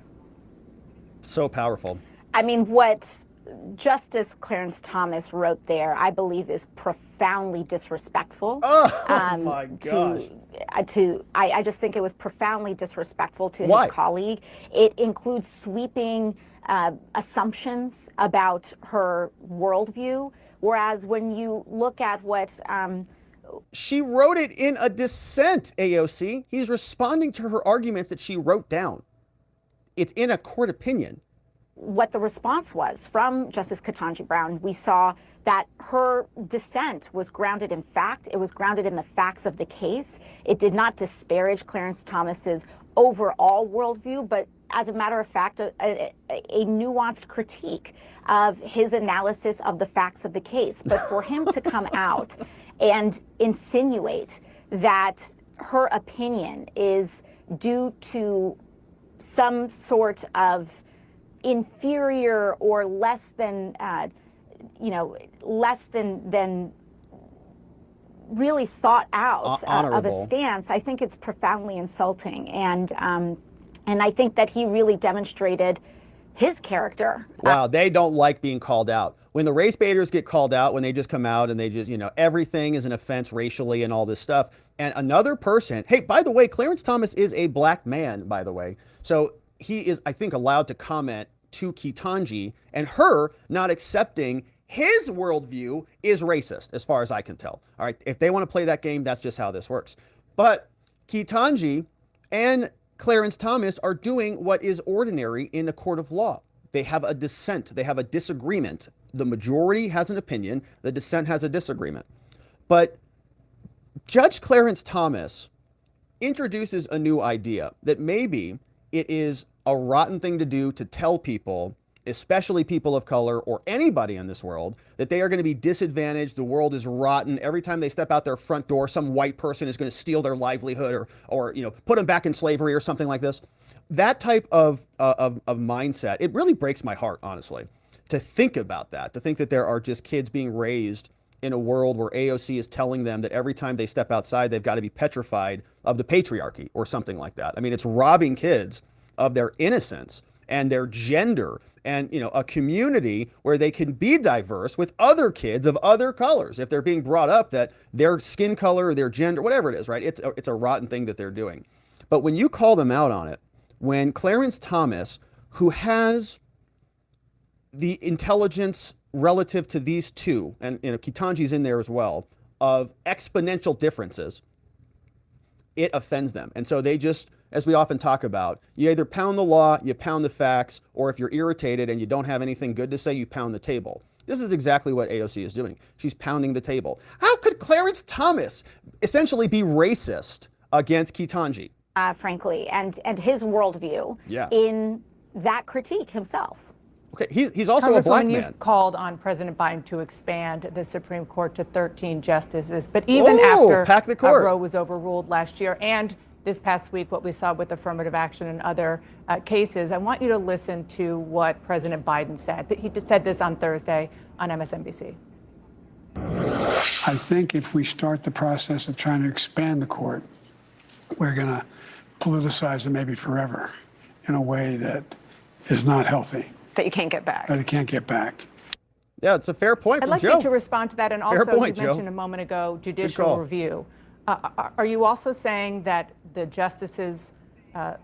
Speaker 1: So powerful.
Speaker 11: I mean, what Justice Clarence Thomas wrote there, I believe, is profoundly disrespectful.
Speaker 1: Oh my gosh.
Speaker 11: I just think it was profoundly disrespectful to his colleague. It includes sweeping assumptions about her worldview, whereas when you look at what
Speaker 1: she wrote it in a dissent, AOC. He's responding to her arguments that she wrote down. It's in a court opinion.
Speaker 11: What the response was from Justice Ketanji Brown, we saw that her dissent was grounded in fact. It was grounded in the facts of the case. It did not disparage Clarence Thomas's overall worldview, but as a matter of fact, a nuanced critique of his analysis of the facts of the case. But for him to come out and insinuate that her opinion is due to some sort of inferior or less than, less than really thought out of a stance, I think it's profoundly insulting. And I think that he really demonstrated his character.
Speaker 1: Wow, they don't like being called out. When the race baiters get called out, when they just come out and they just, everything is an offense racially and all this stuff. And another person, hey, by the way, Clarence Thomas is a black man, by the way. So he is, I think, allowed to comment to Ketanji, and her not accepting his worldview is racist, as far as I can tell. All right, if they want to play that game, that's just how this works. But Ketanji and Clarence Thomas are doing what is ordinary in a court of law. They have a dissent. They have a disagreement. The majority has an opinion. The dissent has a disagreement. But Judge Clarence Thomas introduces a new idea that maybe it is a rotten thing to do to tell people, especially people of color or anybody in this world, that they are going to be disadvantaged. The world is rotten. Every time they step out their front door, some white person is going to steal their livelihood or put them back in slavery or something like this. That type of mindset, it really breaks my heart, honestly, to think about that, to think that there are just kids being raised in a world where AOC is telling them that every time they step outside, they've got to be petrified of the patriarchy or something like that. I mean, it's robbing kids of their innocence and their gender and, a community where they can be diverse with other kids of other colors if they're being brought up that their skin color or their gender, whatever it is, right? It's a rotten thing that they're doing. But when you call them out on it, when Clarence Thomas, who has the intelligence relative to these two, and Ketanji's in there as well, of exponential differences, it offends them. And so they just, as we often talk about, you either pound the law, you pound the facts, or if you're irritated and you don't have anything good to say, you pound the table. This is exactly what AOC is doing. She's pounding the table. How could Clarence Thomas essentially be racist against Ketanji?
Speaker 11: Frankly, and his worldview in that critique himself.
Speaker 1: Okay, he's also a black man.
Speaker 10: You've called on President Biden to expand the Supreme Court to 13 justices, but even after Roe was overruled last year and this past week, what we saw with affirmative action and other cases, I want you to listen to what President Biden said. He said this on Thursday on MSNBC.
Speaker 2: I think if we start the process of trying to expand the court, we're going to politicize it maybe forever in a way that is not healthy.
Speaker 8: That you can't get back.
Speaker 2: That you can't get back.
Speaker 1: Yeah, it's a fair point from Joe.
Speaker 10: I'd like you to respond to that. And also, you mentioned a moment ago judicial review. Are you also saying that the justices'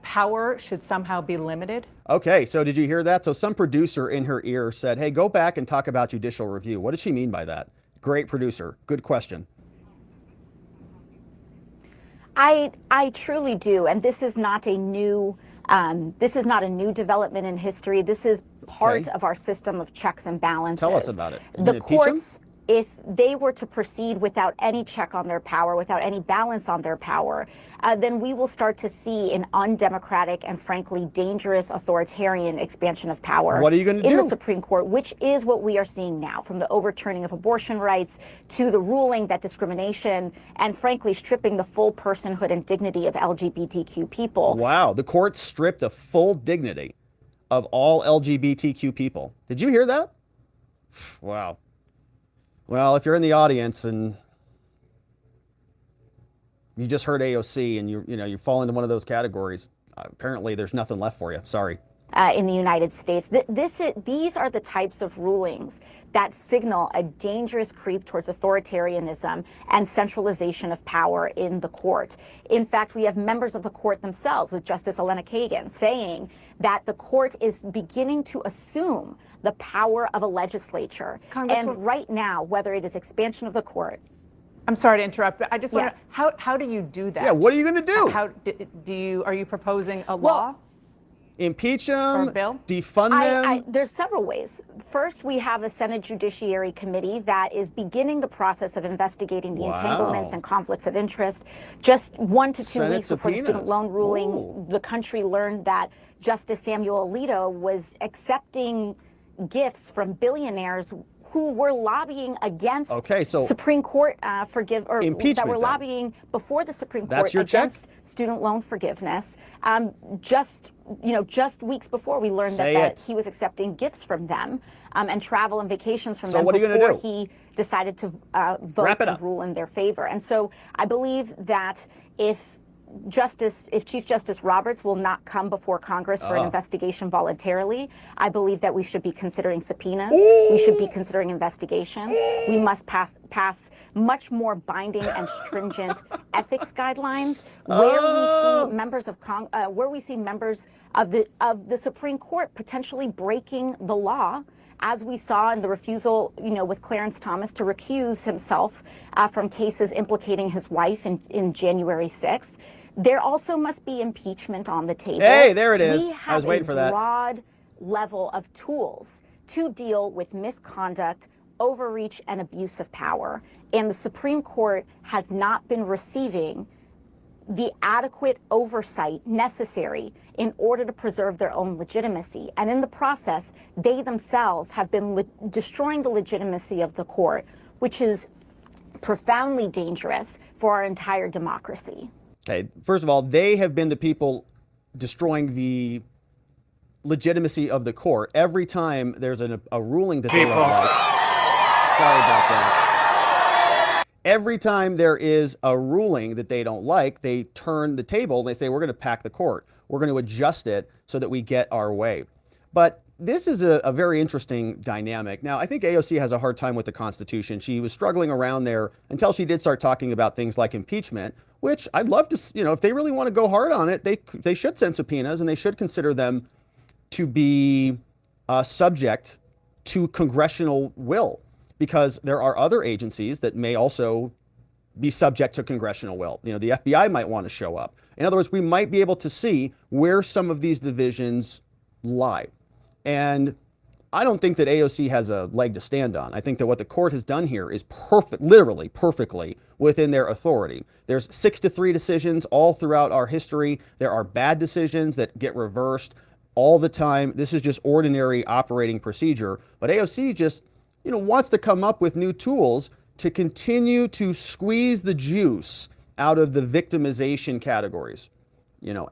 Speaker 10: power should somehow be limited?
Speaker 1: Okay, so did you hear that? So some producer in her ear said, hey, go back and talk about judicial review. What did she mean by that? Great producer. Good question.
Speaker 11: I truly do, and this is not a new development in history. This is part of our system of checks and balances.
Speaker 1: Tell us about it.
Speaker 11: The courts, if they were to proceed without any check on their power, without any balance on their power, then we will start to see an undemocratic and frankly dangerous authoritarian expansion of power.
Speaker 1: What are you going to do
Speaker 11: in the Supreme Court, which is what we are seeing now, from the overturning of abortion rights to the ruling that discrimination and frankly stripping the full personhood and dignity of LGBTQ people.
Speaker 1: Wow, the court stripped the full dignity of all LGBTQ people. Did you hear that? Wow. Well, if you're in the audience and you just heard AOC and you fall into one of those categories, apparently there's nothing left for you. Sorry.
Speaker 11: In the United States, these are the types of rulings that signal a dangerous creep towards authoritarianism and centralization of power in the court. In fact, we have members of the court themselves, with Justice Elena Kagan, saying that the court is beginning to assume the power of a legislature. And right now, whether it is expansion of the court.
Speaker 10: I'm sorry to interrupt, but I just want to, how do you do that?
Speaker 1: Yeah, what are you going to do?
Speaker 10: How are you proposing a law?
Speaker 1: Impeach them,
Speaker 10: bill?
Speaker 1: defund them?
Speaker 11: There's several ways. First, we have a Senate Judiciary Committee that is beginning the process of investigating the entanglements and conflicts of interest. Just 1 to 2 weeks before the student loan ruling, the country learned that Justice Samuel Alito was accepting gifts from billionaires who were lobbying against Supreme Court that were lobbying before the Supreme Court against student loan forgiveness. Just weeks before, we learned that he was accepting gifts from them and travel and vacations from them before he decided to vote and rule in their favor. And so I believe that if Chief Justice Roberts will not come before Congress for an investigation voluntarily, I believe that we should be considering subpoenas. We should be considering investigations. We must pass much more binding and stringent ethics guidelines where we see members of the Supreme Court potentially breaking the law, as we saw in the refusal, with Clarence Thomas to recuse himself from cases implicating his wife in January 6th. There also must be impeachment on the table.
Speaker 1: Hey, there it is.
Speaker 11: We have
Speaker 1: I was waiting for that.
Speaker 11: a broad level of tools to deal with misconduct, overreach, and abuse of power. And the Supreme Court has not been receiving the adequate oversight necessary in order to preserve their own legitimacy. And in the process, they themselves have been destroying the legitimacy of the court, which is profoundly dangerous for our entire democracy.
Speaker 1: Okay, first of all, they have been the people destroying the legitimacy of the court. Every time there's a ruling that they don't like. Sorry about that. Every time there is a ruling that they don't like, they turn the table and they say, we're going to pack the court. We're going to adjust it so that we get our way. But this is a very interesting dynamic. Now, I think AOC has a hard time with the Constitution. She was struggling around there until she did start talking about things like impeachment, which I'd love to, if they really want to go hard on it, they should send subpoenas and they should consider them to be subject to congressional will, because there are other agencies that may also be subject to congressional will. The FBI might want to show up. In other words, we might be able to see where some of these divisions lie. And I don't think that AOC has a leg to stand on. I think that what the court has done here is literally perfectly within their authority. There's 6-3 decisions all throughout our history. There are bad decisions that get reversed all the time. This is just ordinary operating procedure. But AOC just, wants to come up with new tools to continue to squeeze the juice out of the victimization categories,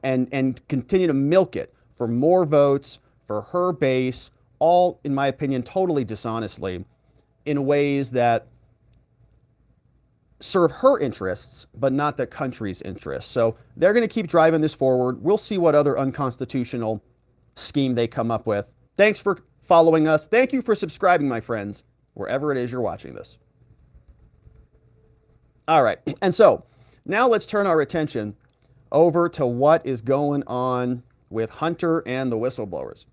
Speaker 1: and continue to milk it for more votes, for her base, all, in my opinion, totally dishonestly, in ways that serve her interests, but not the country's interests. So they're going to keep driving this forward. We'll see what other unconstitutional scheme they come up with. Thanks for following us. Thank you for subscribing, my friends, wherever it is you're watching this. All right, and so now let's turn our attention over to what is going on with Hunter and the whistleblowers.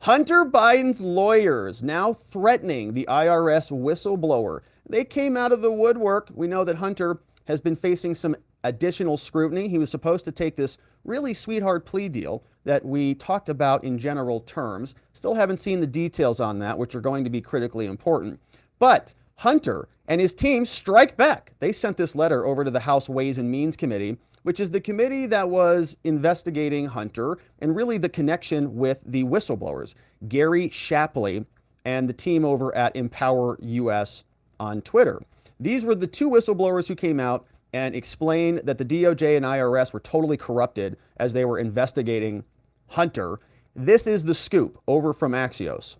Speaker 1: Hunter Biden's lawyers now threatening the IRS whistleblower. They came out of the woodwork. We know that Hunter has been facing some additional scrutiny. He was supposed to take this really sweetheart plea deal that we talked about in general terms. Still haven't seen the details on that, which are going to be critically important. But Hunter and his team strike back. They sent this letter over to the House Ways and Means Committee, which is the committee that was investigating Hunter and really the connection with the whistleblowers, Gary Shapley and the team over at Empower US on Twitter. These were the two whistleblowers who came out and explained that the DOJ and IRS were totally corrupted as they were investigating Hunter. This is the scoop over from Axios.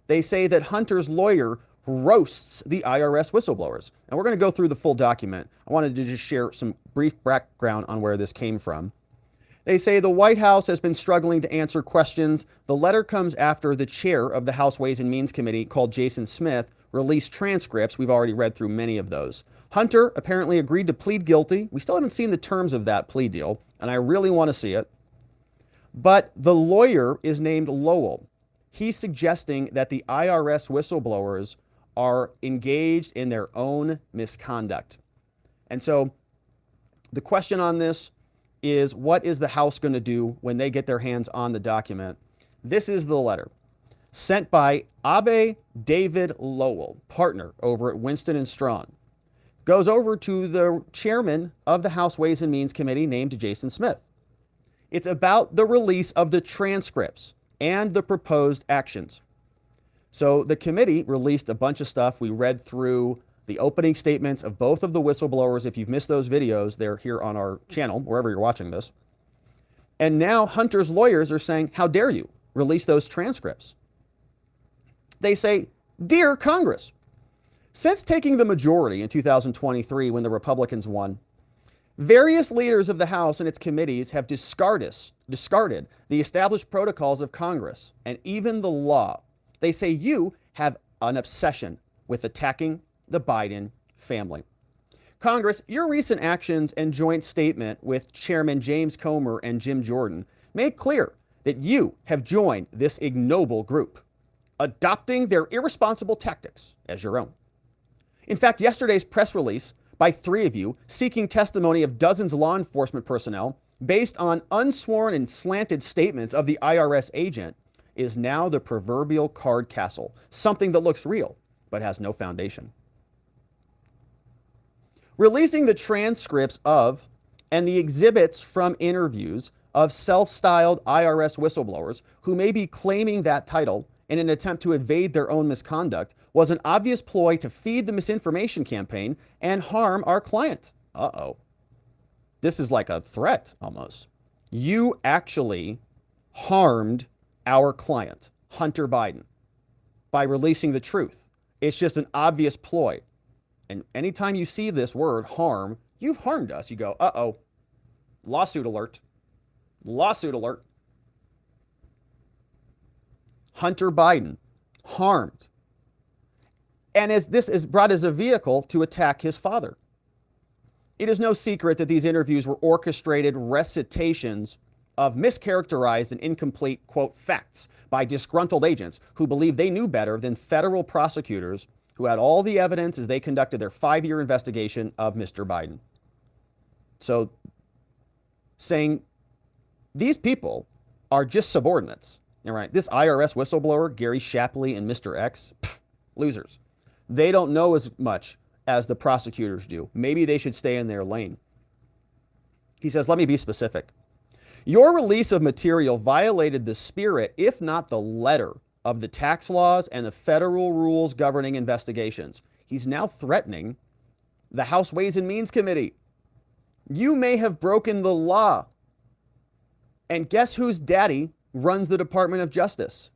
Speaker 1: They say that Hunter's lawyer roasts the IRS whistleblowers. And we're going to go through the full document. I wanted to just share some brief background on where this came from. They say the White House has been struggling to answer questions. The letter comes after the chair of the House Ways and Means Committee, called Jason Smith, released transcripts. We've already read through many of those. Hunter apparently agreed to plead guilty. We still haven't seen the terms of that plea deal, and I really want to see it. But the lawyer is named Lowell. He's suggesting that the IRS whistleblowers are engaged in their own misconduct. And so the question on this is, what is the House going to do when they get their hands on the document? This is the letter sent by Abe David Lowell, partner over at Winston & Strawn. Goes over to the chairman of the House Ways and Means Committee named Jason Smith. It's about the release of the transcripts and the proposed actions. So the committee released a bunch of stuff. We read through the opening statements of both of the whistleblowers. If you've missed those videos, they're here on our channel, wherever you're watching this. And now Hunter's lawyers are saying, how dare you release those transcripts? They say, dear Congress, since taking the majority in 2023 when the Republicans won, various leaders of the House and its committees have discarded the established protocols of Congress and even the law. They say you have an obsession with attacking the Biden family. Congress, your recent actions and joint statement with Chairman James Comer and Jim Jordan make clear that you have joined this ignoble group, adopting their irresponsible tactics as your own. In fact, yesterday's press release by three of you seeking testimony of dozens of law enforcement personnel based on unsworn and slanted statements of the IRS agent is now the proverbial card castle, something that looks real but has no foundation. Releasing the transcripts of and the exhibits from interviews of self-styled IRS whistleblowers who may be claiming that title in an attempt to evade their own misconduct was an obvious ploy to feed the misinformation campaign and harm our client. Uh-oh. This is like a threat almost. You actually harmed our client, Hunter Biden, by releasing the truth. It's just an obvious ploy. And anytime you see this word, harm, you've harmed us. You go, uh-oh, lawsuit alert, lawsuit alert. Hunter Biden, harmed. And as this is brought as a vehicle to attack his father. It is no secret that these interviews were orchestrated recitations of mischaracterized and incomplete, quote, facts by disgruntled agents who believed they knew better than federal prosecutors who had all the evidence as they conducted their 5-year investigation of Mr. Biden. So saying these people are just subordinates. All right, this IRS whistleblower, Gary Shapley and Mr. X, losers. They don't know as much as the prosecutors do. Maybe they should stay in their lane. He says, let me be specific. Your release of material violated the spirit, if not the letter, of the tax laws and the federal rules governing investigations. He's now threatening the House Ways and Means Committee. You may have broken the law. And guess whose daddy runs the Department of Justice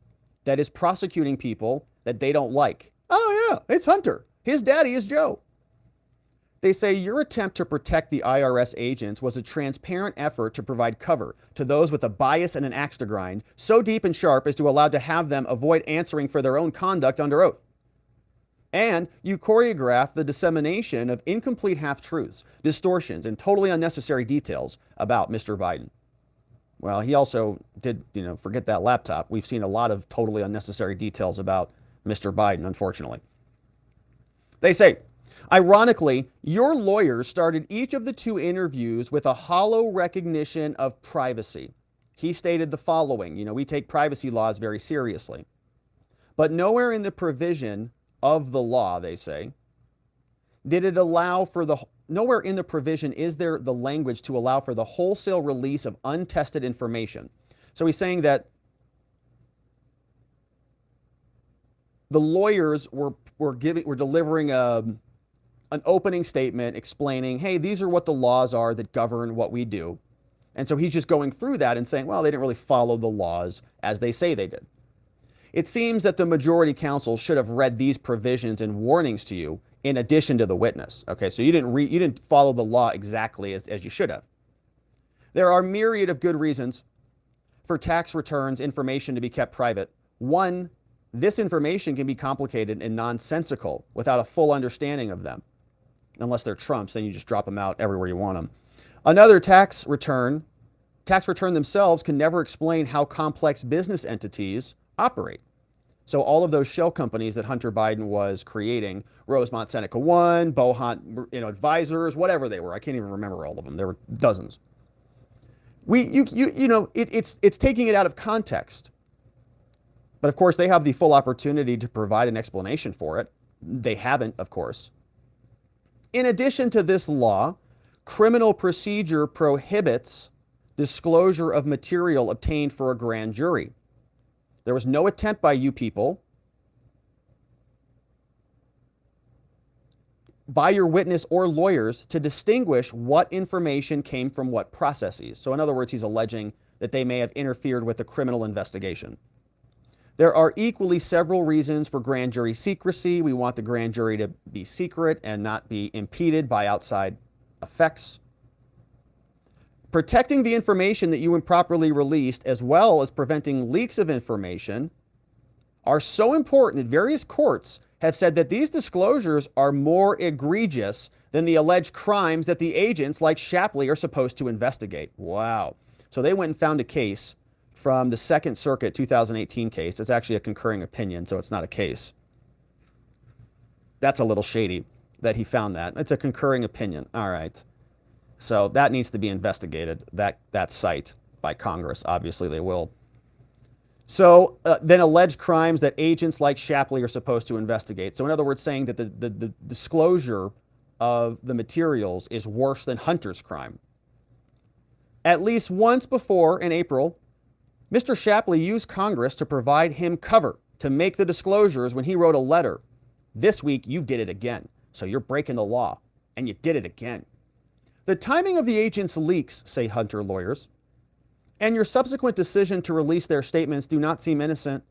Speaker 1: that is prosecuting people that they don't like? Oh yeah, it's Hunter. His daddy is Joe. They say your attempt to protect the IRS agents was a transparent effort to provide cover to those with a bias and an axe to grind so deep and sharp as to allow to have them avoid answering for their own conduct under oath. And you choreographed the dissemination of incomplete half-truths, distortions, and totally unnecessary details about Mr. Biden. Well, he also did, forget that laptop. We've seen a lot of totally unnecessary details about Mr. Biden, unfortunately. They say, Ironically, your lawyers started each of the two interviews with a hollow recognition of privacy. He stated the following, we take privacy laws very seriously. But nowhere in the provision of the law, they say, nowhere in the provision is there the language to allow for the wholesale release of untested information. So he's saying that the lawyers were delivering an opening statement explaining, hey, these are what the laws are that govern what we do. And so he's just going through that and saying, well, they didn't really follow the laws as they say they did. It seems that the majority counsel should have read these provisions and warnings to you in addition to the witness. Okay, so you didn't follow the law exactly as you should have. There are myriad of good reasons for tax returns information to be kept private. One, this information can be complicated and nonsensical without a full understanding of them. Unless they're Trumps, then you just drop them out everywhere you want them. Another, tax return themselves can never explain how complex business entities operate. So all of those shell companies that Hunter Biden was creating, Rosemont Seneca One, Bohant, Advisors, whatever they were, I can't even remember all of them. There were dozens. It's taking it out of context. But of course, they have the full opportunity to provide an explanation for it. They haven't, of course. In addition to this law, criminal procedure prohibits disclosure of material obtained for a grand jury. There was no attempt by you people, by your witness or lawyers, to distinguish what information came from what processes. So in other words, he's alleging that they may have interfered with a criminal investigation. There are equally several reasons for grand jury secrecy. We want the grand jury to be secret and not be impeded by outside effects. Protecting the information that you improperly released, as well as preventing leaks of information, are so important that various courts have said that these disclosures are more egregious than the alleged crimes that the agents like Shapley are supposed to investigate. Wow. So they went and found a case from the Second Circuit 2018 case. It's actually a concurring opinion, so it's not a case. That's a little shady that he found that. It's a concurring opinion. All right. So that needs to be investigated, that site, by Congress. Obviously, they will. So then alleged crimes that agents like Shapley are supposed to investigate. So in other words, saying that the disclosure of the materials is worse than Hunter's crime. At least once before, in April, Mr. Shapley used Congress to provide him cover to make the disclosures when he wrote a letter. This week, you did it again. So you're breaking the law, and you did it again. The timing of the agent's leaks, say Hunter lawyers, and your subsequent decision to release their statements do not seem innocent.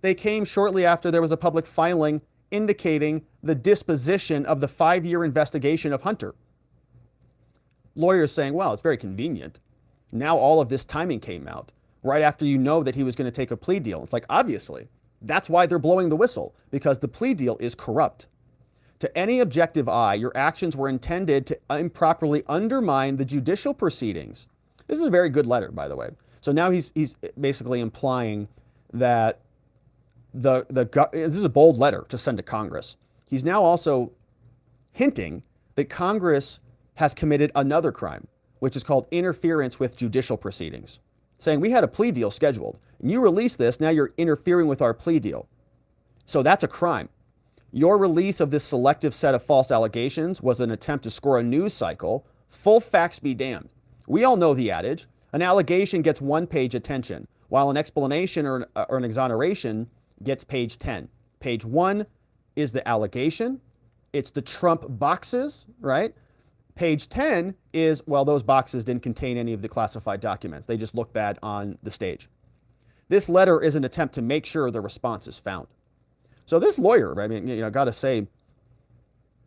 Speaker 1: They came shortly after there was a public filing indicating the disposition of the 5-year investigation of Hunter. Lawyers saying, well, it's very convenient. Now all of this timing came out right after you know that he was going to take a plea deal. It's like, obviously, that's why they're blowing the whistle, because the plea deal is corrupt. To any objective eye, your actions were intended to improperly undermine the judicial proceedings. This is a very good letter, by the way. So now he's basically implying that this is a bold letter to send to Congress. He's now also hinting that Congress has committed another crime, which is called interference with judicial proceedings, saying we had a plea deal scheduled, and you release this, now you're interfering with our plea deal. So that's a crime. Your release of this selective set of false allegations was an attempt to score a news cycle. Full facts be damned. We all know the adage. An allegation gets 1-page attention, while an explanation or an exoneration gets page 10. Page 1 is the allegation. It's the Trump boxes, right? Page 10 is, well, those boxes didn't contain any of the classified documents. They just look bad on the stage. This letter is an attempt to make sure the response is found. So this lawyer, I mean, got to say,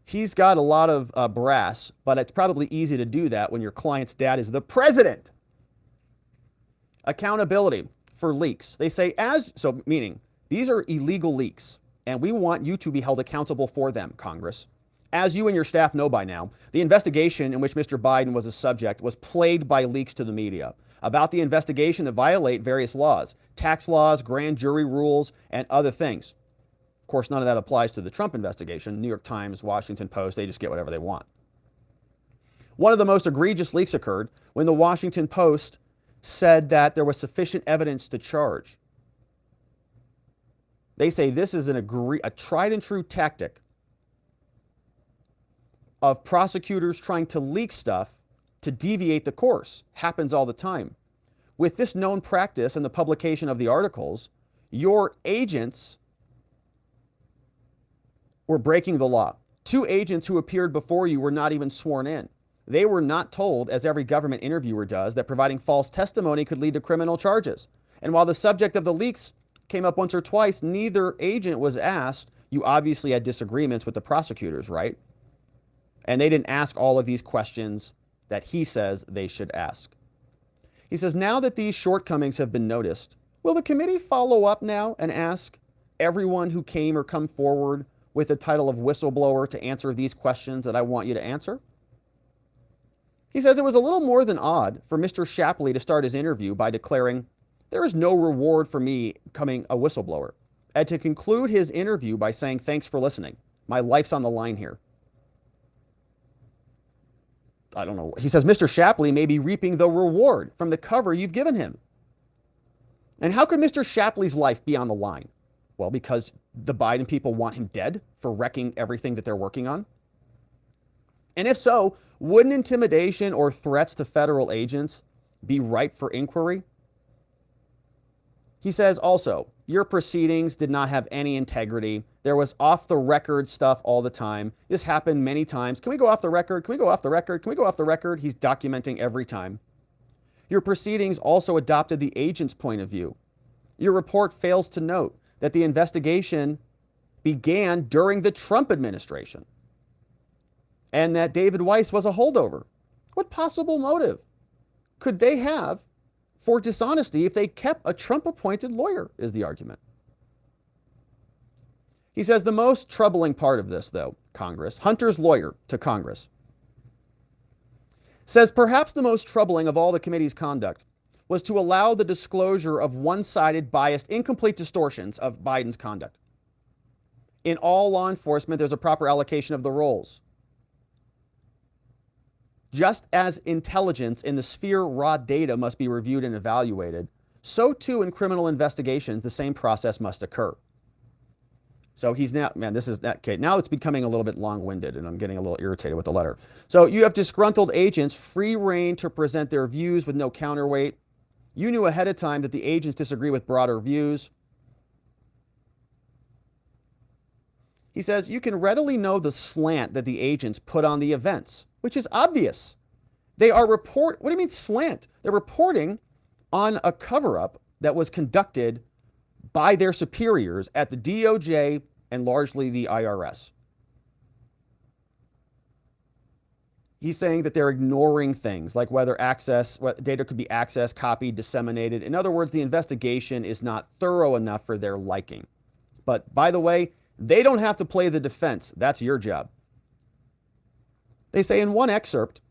Speaker 1: he's got a lot of brass, but it's probably easy to do that when your client's dad is the president. Accountability for leaks. They say meaning these are illegal leaks, and we want you to be held accountable for them, Congress. As you and your staff know by now, the investigation in which Mr. Biden was a subject was plagued by leaks to the media about the investigation that violate various laws, tax laws, grand jury rules, and other things. Of course, none of that applies to the Trump investigation. New York Times, Washington Post, they just get whatever they want. One of the most egregious leaks occurred when the Washington Post said that there was sufficient evidence to charge. They say this is a tried and true tactic of prosecutors trying to leak stuff to deviate the course. Happens all the time. With this known practice and the publication of the articles, your agents were breaking the law. 2 agents who appeared before you were not even sworn in. They were not told, as every government interviewer does, that providing false testimony could lead to criminal charges. And while the subject of the leaks came up once or twice, neither agent was asked. You obviously had disagreements with the prosecutors, right? And they didn't ask all of these questions that he says they should ask. He says, now that these shortcomings have been noticed, will the committee follow up now and ask everyone who came or come forward with the title of whistleblower to answer these questions that I want you to answer? He says it was a little more than odd for Mr. Shapley to start his interview by declaring, there is no reward for me becoming a whistleblower, and to conclude his interview by saying, thanks for listening. My life's on the line here. I don't know. He says Mr. Shapley may be reaping the reward from the cover you've given him. And how could Mr. Shapley's life be on the line? Well, because the Biden people want him dead for wrecking everything that they're working on. And if so, wouldn't intimidation or threats to federal agents be ripe for inquiry? He says also, your proceedings did not have any integrity. There was off-the-record stuff all the time. This happened many times. Can we go off the record? Can we go off the record? Can we go off the record? He's documenting every time. Your proceedings also adopted the agent's point of view. Your report fails to note that the investigation began during the Trump administration and that David Weiss was a holdover. What possible motive could they have for dishonesty if they kept a Trump-appointed lawyer, is the argument. He says the most troubling part of this, though, Congress, Hunter's lawyer to Congress, says perhaps the most troubling of all the committee's conduct was to allow the disclosure of one-sided, biased, incomplete distortions of Biden's conduct. In all law enforcement, there's a proper allocation of the roles. Just as intelligence in the sphere raw data must be reviewed and evaluated, so too in criminal investigations, the same process must occur. So he's now, man, this is that kid. Now it's becoming a little bit long-winded and I'm getting a little irritated with the letter. So you have disgruntled agents free rein to present their views with no counterweight. You knew ahead of time that the agents disagree with broader views. He says you can readily know the slant that the agents put on the events, which is obvious. They are what do you mean slant? They're reporting on a cover-up that was conducted by their superiors at the DOJ and largely the IRS. He's saying that they're ignoring things like whether data could be accessed, copied, disseminated. In other words, the investigation is not thorough enough for their liking. But by the way, they don't have to play the defense. That's your job. They say in one excerpt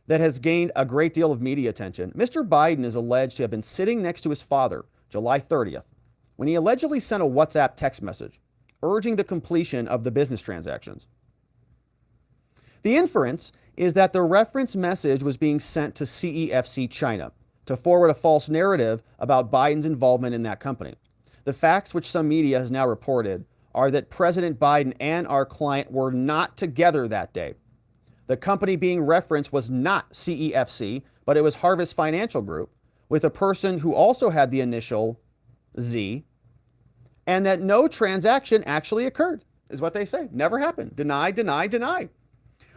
Speaker 1: that has gained a great deal of media attention, Mr. Biden is alleged to have been sitting next to his father, July 30th, when he allegedly sent a WhatsApp text message urging the completion of the business transactions. The inference is that the reference message was being sent to CEFC China to forward a false narrative about Biden's involvement in that company. The facts which some media has now reported are that President Biden and our client were not together that day. The company being referenced was not CEFC, but it was Harvest Financial Group with a person who also had the initial Z, and that no transaction actually occurred, is what they say. Never happened. Deny, deny, deny.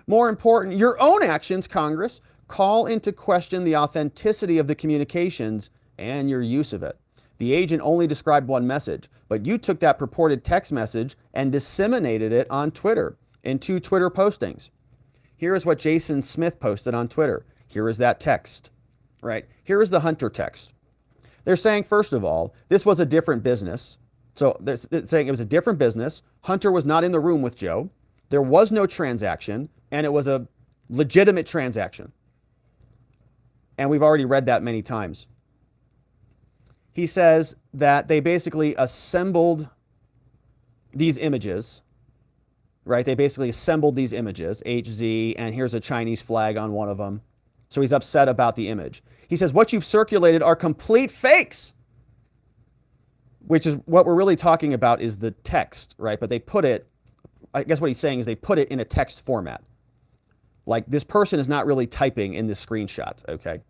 Speaker 1: More important, your own actions, Congress, call into question the authenticity of the communications and your use of it. The agent only described one message, but you took that purported text message and disseminated it on Twitter in 2 Twitter postings. Here is what Jason Smith posted on Twitter. Here is that text, right? Here is the Hunter text. They're saying, first of all, this was a different business. So they're saying it was a different business. Hunter was not in the room with Joe. There was no transaction, and it was a legitimate transaction. And we've already read that many times. He says that they basically assembled these images, right? They basically assembled these images, HZ, and here's a Chinese flag on one of them. So he's upset about the image. He says, what you've circulated are complete fakes, which is what we're really talking about is the text, right? But they put it, I guess what he's saying is they put it in a text format. Like this person is not really typing in this screenshot, okay?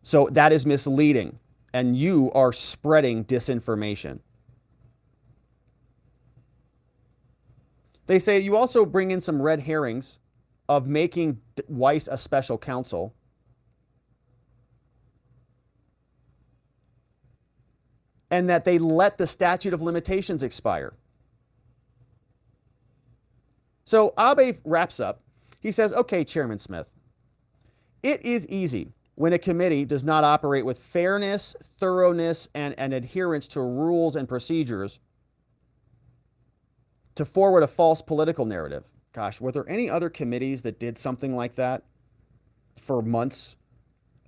Speaker 1: So that is misleading, and you are spreading disinformation. They say you also bring in some red herrings of making Weiss a special counsel. And that they let the statute of limitations expire. So Abe wraps up. He says, okay, Chairman Smith, it is easy when a committee does not operate with fairness, thoroughness, and adherence to rules and procedures to forward a false political narrative. Gosh, were there any other committees that did something like that for months?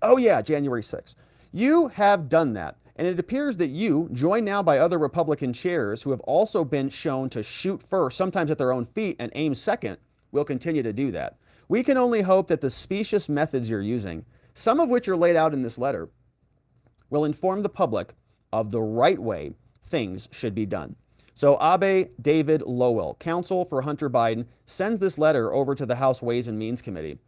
Speaker 1: Oh yeah, January 6th. You have done that. And it appears that you, joined now by other Republican chairs who have also been shown to shoot first, sometimes at their own feet, and aim second, will continue to do that. We can only hope that the specious methods you're using, some of which are laid out in this letter, will inform the public of the right way things should be done. So Abe David Lowell, counsel for Hunter Biden, sends this letter over to the House Ways and Means Committee,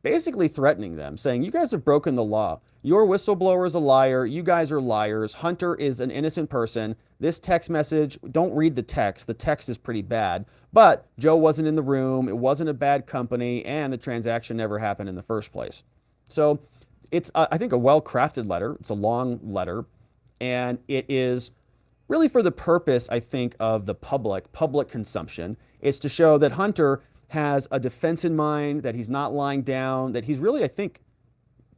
Speaker 1: basically threatening them, saying, you guys have broken the law. Your whistleblower is a liar. You guys are liars. Hunter is an innocent person. This text message, don't read the text. The text is pretty bad. But Joe wasn't in the room. It wasn't a bad company. And the transaction never happened in the first place. So it's, I think, a well-crafted letter. It's a long letter. And it is really for the purpose, I think, of the public consumption. It's to show that Hunter has a defense in mind, that he's not lying down, that he's really, I think,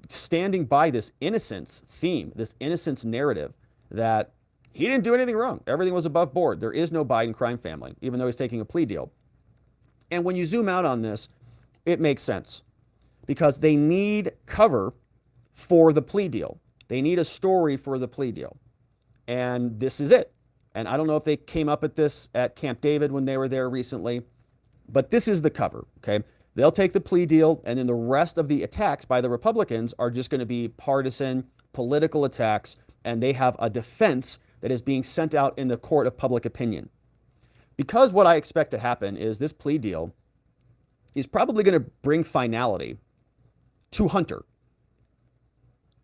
Speaker 1: standing by this innocence theme, this innocence narrative, that he didn't do anything wrong. Everything was above board. There is no Biden crime family, even though he's taking a plea deal. And when you zoom out on this, it makes sense because they need cover for the plea deal. They need a story for the plea deal. And this is it. And I don't know if they came up at this at Camp David when they were there recently, but this is the cover, okay? They'll take the plea deal, and then the rest of the attacks by the Republicans are just going to be partisan, political attacks, and they have a defense that is being sent out in the court of public opinion. Because what I expect to happen is this plea deal is probably going to bring finality to Hunter.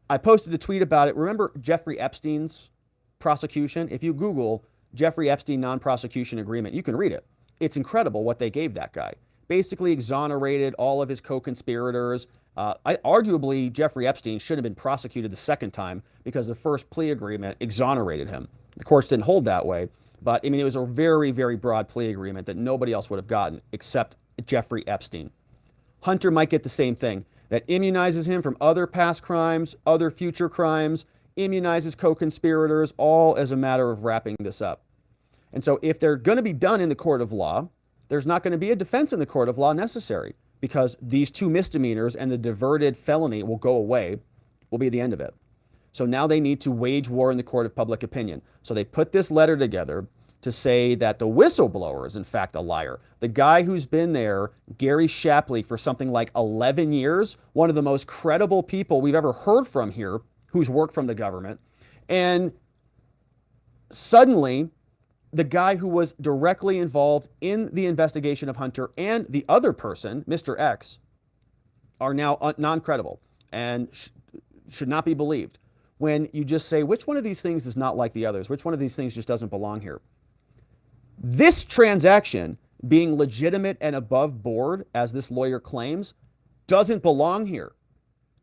Speaker 1: I posted a tweet about it. Remember Jeffrey Epstein's prosecution? If you Google Jeffrey Epstein non-prosecution agreement, you can read it. It's incredible what they gave that guy. Basically exonerated all of his co-conspirators. Arguably, Jeffrey Epstein should have been prosecuted the second time because the first plea agreement exonerated him. The courts didn't hold that way, but I mean, it was a very, very broad plea agreement that nobody else would have gotten except Jeffrey Epstein. Hunter might get the same thing. That immunizes him from other past crimes, other future crimes, immunizes co-conspirators, all as a matter of wrapping this up. And so if they're going to be done in the court of law, there's not going to be a defense in the court of law necessary because these two misdemeanors and the diverted felony will go away, will be the end of it. So now they need to wage war in the court of public opinion. So they put this letter together to say that the whistleblower is in fact a liar. The guy who's been there, Gary Shapley, for something like 11 years, one of the most credible people we've ever heard from here who's worked from the government. And suddenly, the guy who was directly involved in the investigation of Hunter and the other person, Mr. X, are now non-credible and should not be believed. When you just say, which one of these things is not like the others? Which one of these things just doesn't belong here? This transaction, being legitimate and above board, as this lawyer claims, doesn't belong here.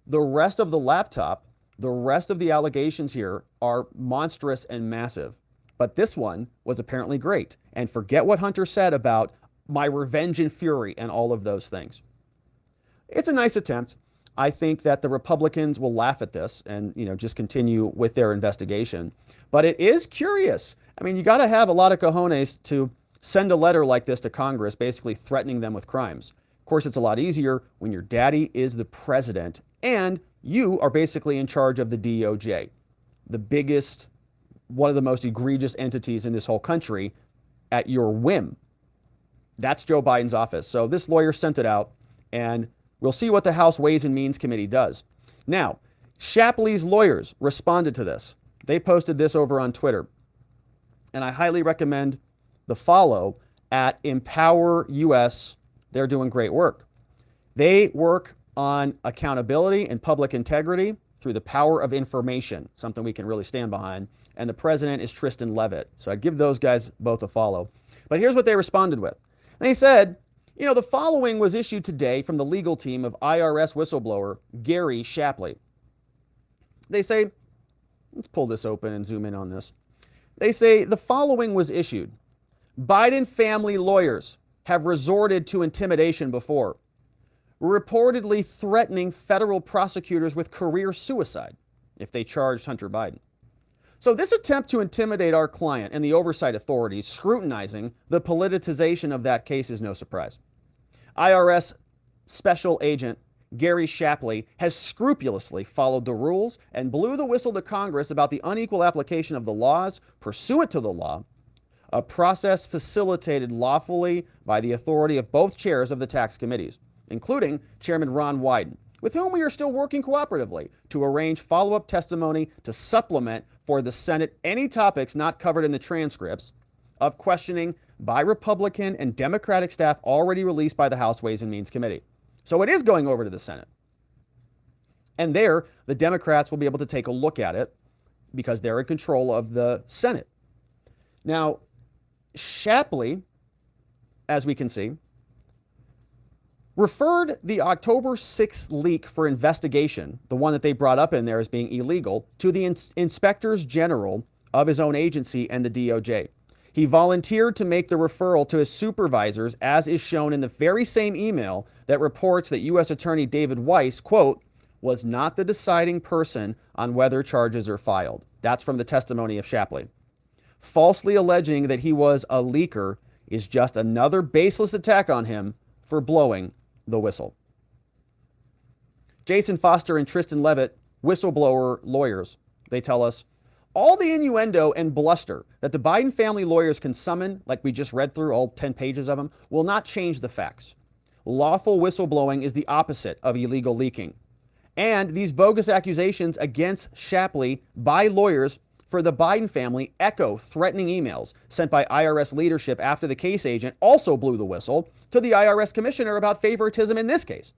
Speaker 1: The rest of the laptop, the rest of the allegations here are monstrous and massive. But this one was apparently great. And forget what Hunter said about my revenge and fury and all of those things. It's a nice attempt. I think that the Republicans will laugh at this and, just continue with their investigation. But it is curious. I mean, you got to have a lot of cojones to send a letter like this to Congress, basically threatening them with crimes. Of course, it's a lot easier when your daddy is the president and you are basically in charge of the DOJ, the biggest one of the most egregious entities in this whole country at your whim. That's Joe Biden's office. So this lawyer sent it out, and we'll see what the House Ways and Means Committee does. Now, Shapley's lawyers responded to this. They posted this over on Twitter, and I highly recommend the follow at Empower US. They're doing great work. They work on accountability and public integrity through the power of information, something we can really stand behind. And the president is Tristan Levitt. So I'd give those guys both a follow. But here's what they responded with. They said, you know, the following was issued today from the legal team of IRS whistleblower Gary Shapley. They say, let's pull this open and zoom in on this. They say the following was issued. Biden family lawyers have resorted to intimidation before, reportedly threatening federal prosecutors with career suicide if they charged Hunter Biden. So this attempt to intimidate our client and the oversight authorities scrutinizing the politicization of that case is no surprise. IRS Special Agent Gary Shapley has scrupulously followed the rules and blew the whistle to Congress about the unequal application of the laws pursuant to the law, a process facilitated lawfully by the authority of both chairs of the tax committees, including Chairman Ron Wyden, with whom we are still working cooperatively to arrange follow-up testimony to supplement for the Senate any topics not covered in the transcripts of questioning by Republican and Democratic staff already released by the House Ways and Means Committee. So it is going over to the Senate. And there, the Democrats will be able to take a look at it because they're in control of the Senate. Now, Shapley, as we can see, referred the October 6th leak for investigation, the one that they brought up in there as being illegal, to the inspectors general of his own agency and the DOJ. He volunteered to make the referral to his supervisors, as is shown in the very same email that reports that U.S. Attorney David Weiss, quote, was not the deciding person on whether charges are filed. That's from the testimony of Shapley. Falsely alleging that he was a leaker is just another baseless attack on him for blowing the whistle. Jason Foster and Tristan Levitt, whistleblower lawyers, they tell us, all the innuendo and bluster that the Biden family lawyers can summon, like we just read through all 10 pages of them, will not change the facts. Lawful whistleblowing is the opposite of illegal leaking. And these bogus accusations against Shapley by lawyers for the Biden family echo threatening emails sent by IRS leadership after the case agent also blew the whistle to the IRS commissioner about favoritism in this case,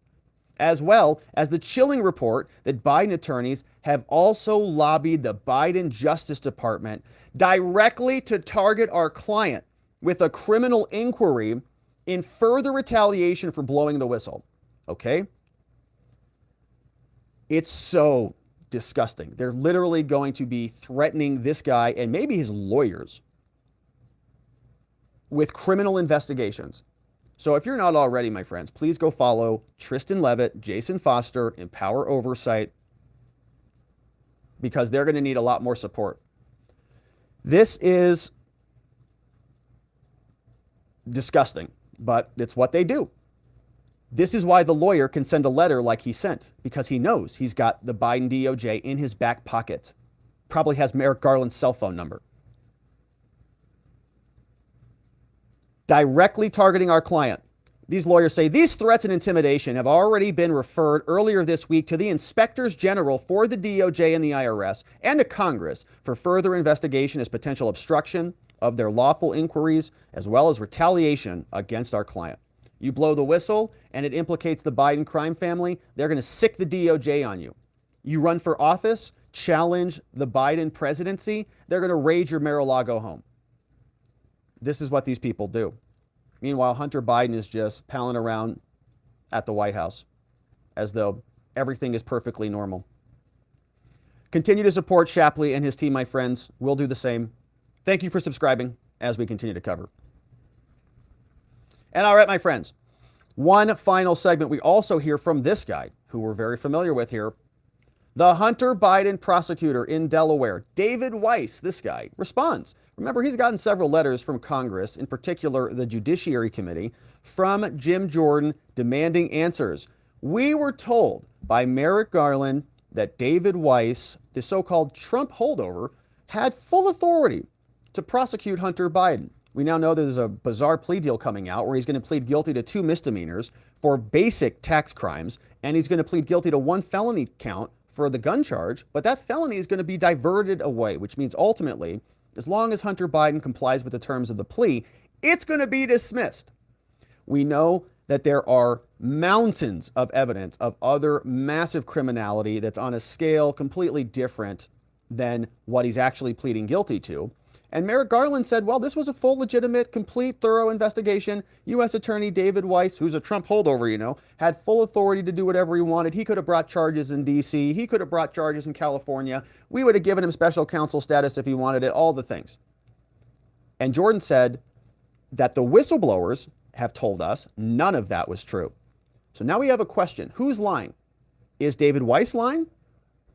Speaker 1: as well as the chilling report that Biden attorneys have also lobbied the Biden Justice Department directly to target our client with a criminal inquiry in further retaliation for blowing the whistle. Okay? It's so disgusting. They're literally going to be threatening this guy and maybe his lawyers with criminal investigations. So if you're not already, my friends, please go follow Tristan Levitt, Jason Foster, Empower Oversight, because they're going to need a lot more support. This is disgusting, but it's what they do. This is why the lawyer can send a letter like he sent, because he knows he's got the Biden DOJ in his back pocket. Probably has Merrick Garland's cell phone number. Directly targeting our client. These lawyers say these threats and intimidation have already been referred earlier this week to the inspectors general for the DOJ and the IRS and to Congress for further investigation as potential obstruction of their lawful inquiries, as well as retaliation against our client. You blow the whistle and it implicates the Biden crime family, they're going to sick the DOJ on you. You run for office, challenge the Biden presidency, they're going to raid your Mar-a-Lago home. This is what these people do. Meanwhile, Hunter Biden is just palling around at the White House as though everything is perfectly normal. Continue to support Shapley and his team, my friends. We'll do the same. Thank you for subscribing as we continue to cover. And all right, my friends, one final segment. We also hear from this guy who we're very familiar with here. The Hunter Biden prosecutor in Delaware, David Weiss, this guy, responds. Remember, he's gotten several letters from Congress, in particular the Judiciary Committee, from Jim Jordan demanding answers. We were told by Merrick Garland that David Weiss, the so-called Trump holdover, had full authority to prosecute Hunter Biden. We now know there's a bizarre plea deal coming out where he's going to plead guilty to 2 misdemeanors for basic tax crimes, and he's going to plead guilty to 1 felony count for the gun charge, but that felony is going to be diverted away, which means ultimately, as long as Hunter Biden complies with the terms of the plea, it's going to be dismissed. We know that there are mountains of evidence of other massive criminality that's on a scale completely different than what he's actually pleading guilty to. And Merrick Garland said, well, this was a full, legitimate, complete, thorough investigation. U.S. Attorney David Weiss, who's a Trump holdover, you know, had full authority to do whatever he wanted. He could have brought charges in D.C. He could have brought charges in California. We would have given him special counsel status if he wanted it, all the things. And Jordan said that the whistleblowers have told us none of that was true. So now we have a question. Who's lying? Is David Weiss lying?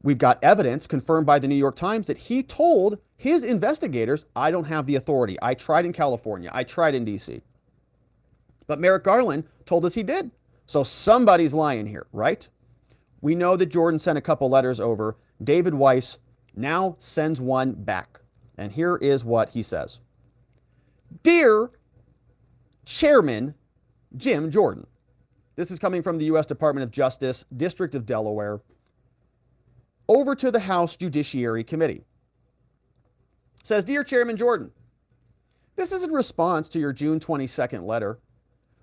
Speaker 1: We've got evidence confirmed by the New York Times that he told his investigators, I don't have the authority. I tried in California. I tried in D.C. But Merrick Garland told us he did. So somebody's lying here, right? We know that Jordan sent a couple letters over. David Weiss now sends one back. And here is what he says. Dear Chairman Jim Jordan. This is coming from the U.S. Department of Justice, District of Delaware, over to the House Judiciary Committee. It says, Dear Chairman Jordan, this is in response to your June 22nd letter,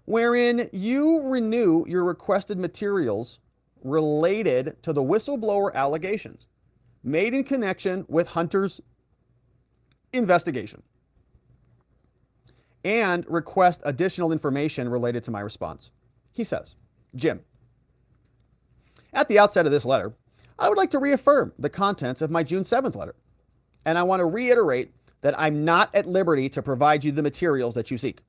Speaker 1: wherein you renew your requested materials related to the whistleblower allegations made in connection with Hunter's investigation, and request additional information related to my response. He says, Jim, at the outset of this letter, I would like to reaffirm the contents of my June 7th letter. And I want to reiterate that I'm not at liberty to provide you the materials that you seek.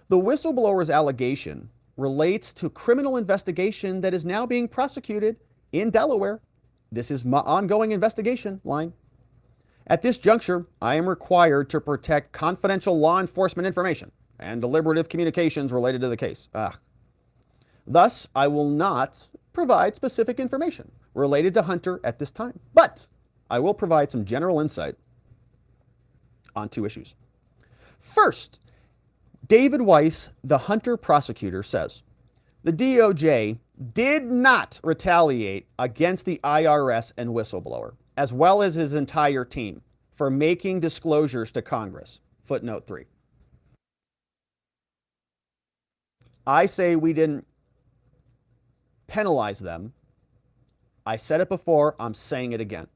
Speaker 1: The whistleblower's allegation relates to criminal investigation that is now being prosecuted in Delaware. This is my ongoing investigation line. At this juncture, I am required to protect confidential law enforcement information and deliberative communications related to the case. Thus, I will not provide specific information related to Hunter at this time, but I will provide some general insight on 2 issues. First, David Weiss, the Hunter prosecutor, says the DOJ did not retaliate against the IRS and whistleblower, as well as his entire team, for making disclosures to Congress. Footnote 3. I say we didn't penalize them. I said it before, I'm saying it again.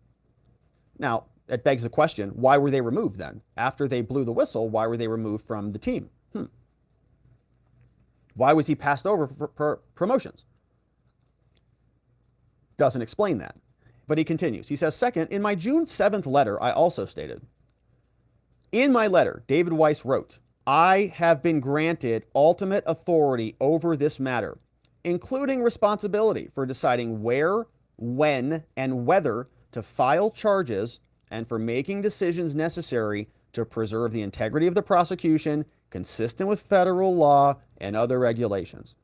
Speaker 1: Now, it begs the question, why were they removed then? After they blew the whistle, why were they removed from the team? Why was he passed over for promotions? Doesn't explain that. But he continues. He says, second, in my June 7th letter, I also stated, in my letter, David Weiss wrote, I have been granted ultimate authority over this matter, including responsibility for deciding where, when, and whether to file charges and for making decisions necessary to preserve the integrity of the prosecution consistent with federal law and other regulations.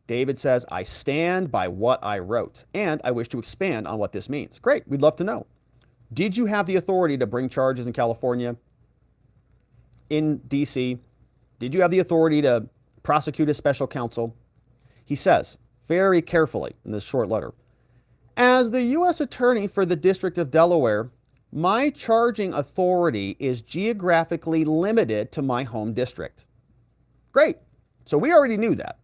Speaker 1: David says, I stand by what I wrote, and I wish to expand on what this means. Great, we'd love to know. Did you have the authority to bring charges in California, in D.C.? Did you have the authority to prosecute as special counsel? He says, very carefully in this short letter, as the U.S. Attorney for the District of Delaware, my charging authority is geographically limited to my home district. Great. So we already knew that,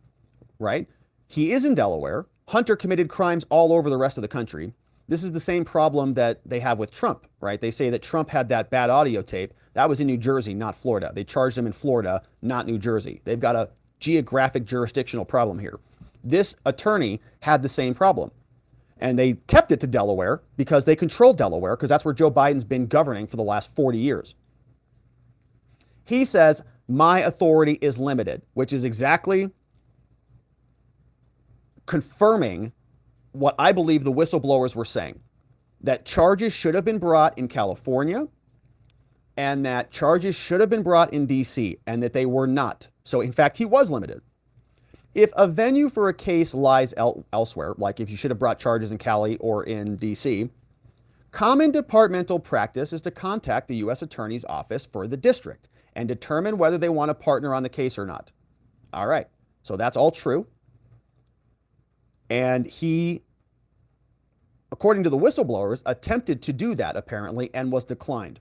Speaker 1: right? He is in Delaware. Hunter committed crimes all over the rest of the country. This is the same problem that they have with Trump, right? They say that Trump had that bad audio tape. That was in New Jersey, not Florida. They charged him in Florida, not New Jersey. They've got a geographic jurisdictional problem here. This attorney had the same problem. And they kept it to Delaware because they control Delaware, because that's where Joe Biden's been governing for the last 40 years. He says, my authority is limited, which is exactly confirming what I believe the whistleblowers were saying, that charges should have been brought in California and that charges should have been brought in D.C. and that they were not. So in fact, he was limited. If a venue for a case lies elsewhere, like if you should have brought charges in Cali or in D.C., Common departmental practice is to contact the U.S. Attorney's Office for the district and determine whether they want to partner on the case or not. All right, so that's all true. And he, according to the whistleblowers, attempted to do that apparently and was declined.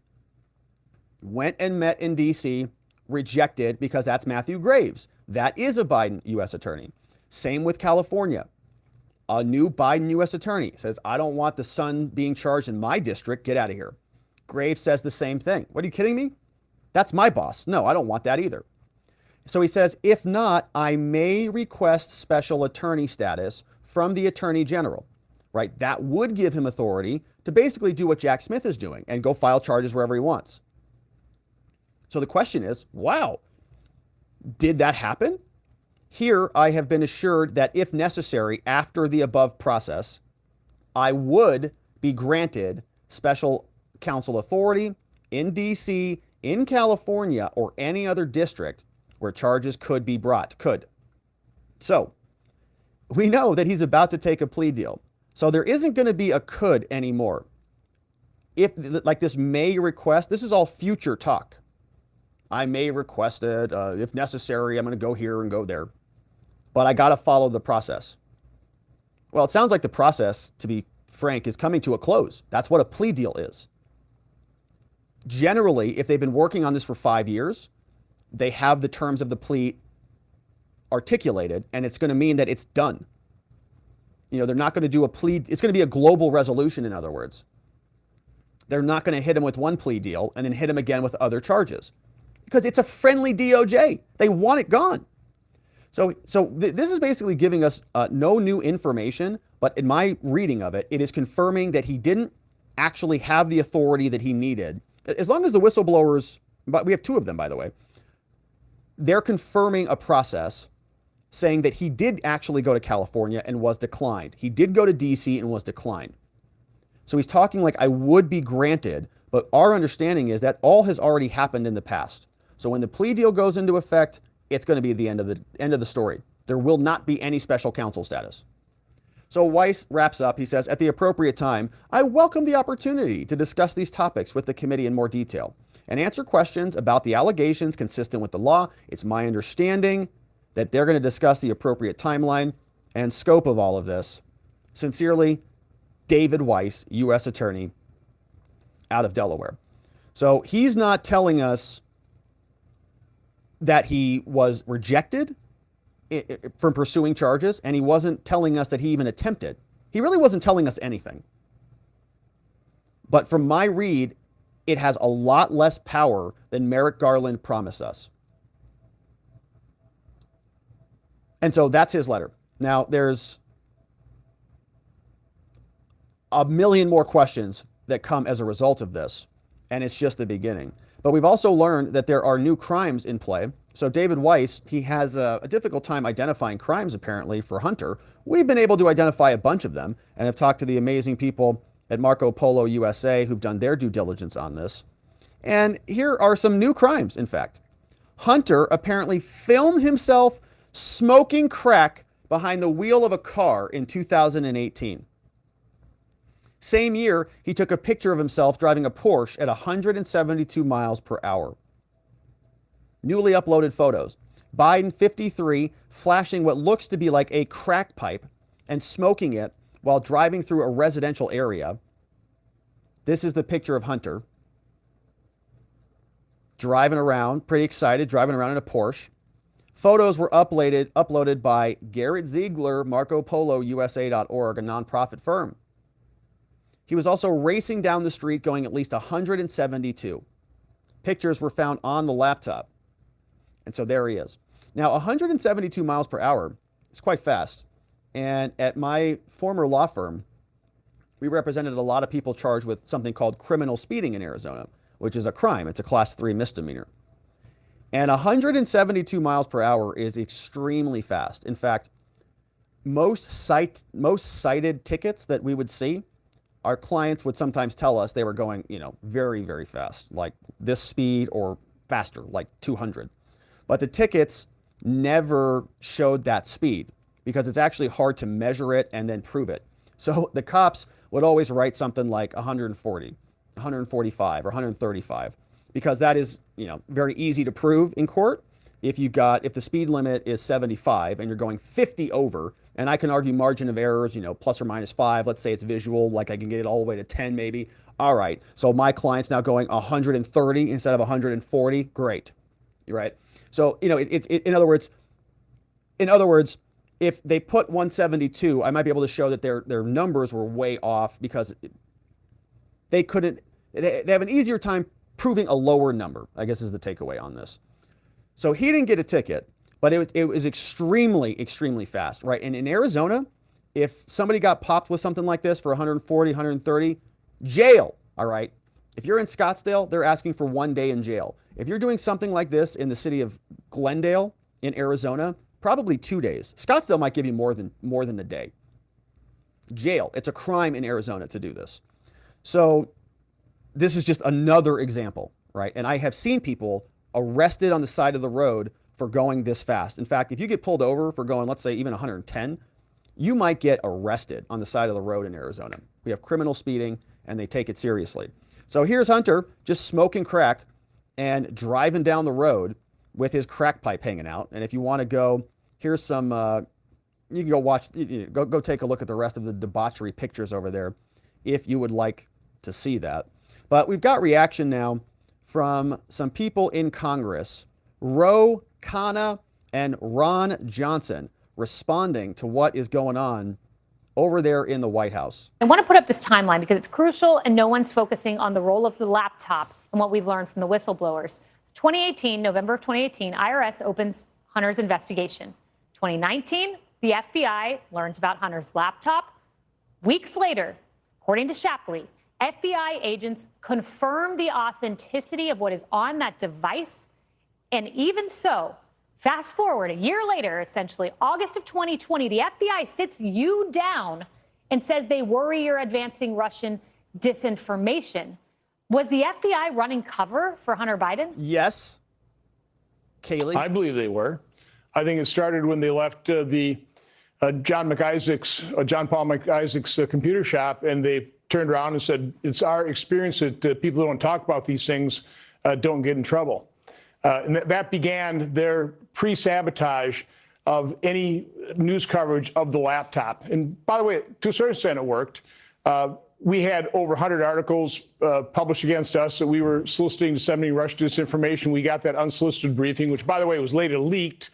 Speaker 1: Went and met in D.C., rejected because that's Matthew Graves. That is a Biden U.S. attorney. Same with California. A new Biden U.S. attorney says, I don't want the son being charged in my district. Get out of here. Graves says the same thing. What, are you kidding me? That's my boss. No, I don't want that either. So he says, if not, I may request special attorney status from the attorney general, right? That would give him authority to basically do what Jack Smith is doing and go file charges wherever he wants. So the question is, wow, did that happen? Here, I have been assured that if necessary, after the above process, I would be granted special counsel authority in D.C., in California, or any other district where charges could be brought. Could. So, we know that he's about to take a plea deal. So there isn't going to be a could anymore. If, like this may request, this is all future talk. I may request it. If necessary, I'm going to go here and go there. But I got to follow the process. Well, it sounds like the process, to be frank, is coming to a close. That's what a plea deal is. Generally, if they've been working on this for 5 years, they have the terms of the plea articulated, and it's going to mean that it's done. You know, they're not going to do a plea. It's going to be a global resolution, in other words. They're not going to hit him with one plea deal and then hit him again with other charges because it's a friendly DOJ. They want it gone. So this is basically giving us no new information, but in my reading of it, it is confirming that he didn't actually have the authority that he needed. As long as the whistleblowers, but we have 2 of them, by the way, they're confirming a process saying that he did actually go to California and was declined. He did go to DC and was declined. So he's talking like I would be granted, but our understanding is that all has already happened in the past. So when the plea deal goes into effect, it's going to be the end of the story. There will not be any special counsel status. So Weiss wraps up. He says, at the appropriate time, I welcome the opportunity to discuss these topics with the committee in more detail and answer questions about the allegations consistent with the law. It's my understanding that they're going to discuss the appropriate timeline and scope of all of this. Sincerely, David Weiss, U.S. Attorney out of Delaware. So he's not telling us that he was rejected from pursuing charges, and he wasn't telling us that he even attempted. He really wasn't telling us anything. But from my read, it has a lot less power than Merrick Garland promised us. And so that's his letter. Now, there's a million more questions that come as a result of this, and it's just the beginning. But we've also learned that there are new crimes in play. So David Weiss, he has a difficult time identifying crimes, apparently, for Hunter. We've been able to identify a bunch of them and have talked to the amazing people at Marco Polo USA who've done their due diligence on this. And here are some new crimes, in fact. Hunter apparently filmed himself smoking crack behind the wheel of a car in 2018. Same year, he took a picture of himself driving a Porsche at 172 miles per hour. Newly uploaded photos. Biden, 53, flashing what looks to be like a crack pipe and smoking it while driving through a residential area. This is the picture of Hunter. Driving around, pretty excited, driving around in a Porsche. Photos were uploaded by Garrett Ziegler, MarcoPoloUSA.org, a nonprofit firm. He was also racing down the street going at least 172. Pictures were found on the laptop. And so there he is. Now, 172 miles per hour is quite fast. And at my former law firm, we represented a lot of people charged with something called criminal speeding in Arizona, which is a crime. It's a class 3 misdemeanor. And 172 miles per hour is extremely fast. In fact, most cited tickets that we would see, our clients would sometimes tell us they were going, very, very fast, like this speed or faster, like 200. But the tickets never showed that speed because it's actually hard to measure it and then prove it. So the cops would always write something like 140, 145, or 135, because that is, very easy to prove in court. If the speed limit is 75 and you're going 50 over, and I can argue margin of errors, plus or minus 5, let's say it's visual, like I can get it all the way to 10 maybe. All right, so my client's now going 130 instead of 140. Great, right? So, in other words, if they put 172, I might be able to show that their numbers were way off because they have an easier time proving a lower number, I guess is the takeaway on this. So he didn't get a ticket, but it was extremely, extremely fast, right? And in Arizona, if somebody got popped with something like this for 140, 130, jail, all right? If you're in Scottsdale, they're asking for 1 day in jail. If you're doing something like this in the city of Glendale in Arizona, probably 2 days. Scottsdale might give you more than a day. Jail. It's a crime in Arizona to do this. So this is just another example, right? And I have seen people arrested on the side of the road for going this fast. In fact, if you get pulled over for going, let's say, even 110, you might get arrested on the side of the road in Arizona. We have criminal speeding, and they take it seriously. So here's Hunter just smoking crack and driving down the road with his crack pipe hanging out. And if you want to go, here's some, you can go watch, go take a look at the rest of the debauchery pictures over there if you would like to see that. But we've got reaction now from some people in Congress, Khanna and Ron Johnson, responding to what is going on over there in the White House.
Speaker 12: I want to put up this timeline because it's crucial and no one's focusing on the role of the laptop and what we've learned from the whistleblowers. 2018, November of 2018, IRS opens Hunter's investigation. 2019, the FBI learns about Hunter's laptop. Weeks later, according to Shapley, FBI agents confirm the authenticity of what is on that device. And even so, fast forward a year later, essentially August of 2020, the FBI sits you down and says they worry you're advancing Russian disinformation. Was the FBI running cover for Hunter Biden?
Speaker 1: Yes. Kaylee?
Speaker 13: I believe they were. I think it started when they left the John Paul McIsaac's computer shop, and they turned around and said, it's our experience that people who don't talk about these things don't get in trouble. And that began their pre-sabotage of any news coverage of the laptop. And by the way, to a certain extent, it worked. We had over 100 articles published against us that we were soliciting, disseminating Russian disinformation. We got that unsolicited briefing, which, by the way, was later leaked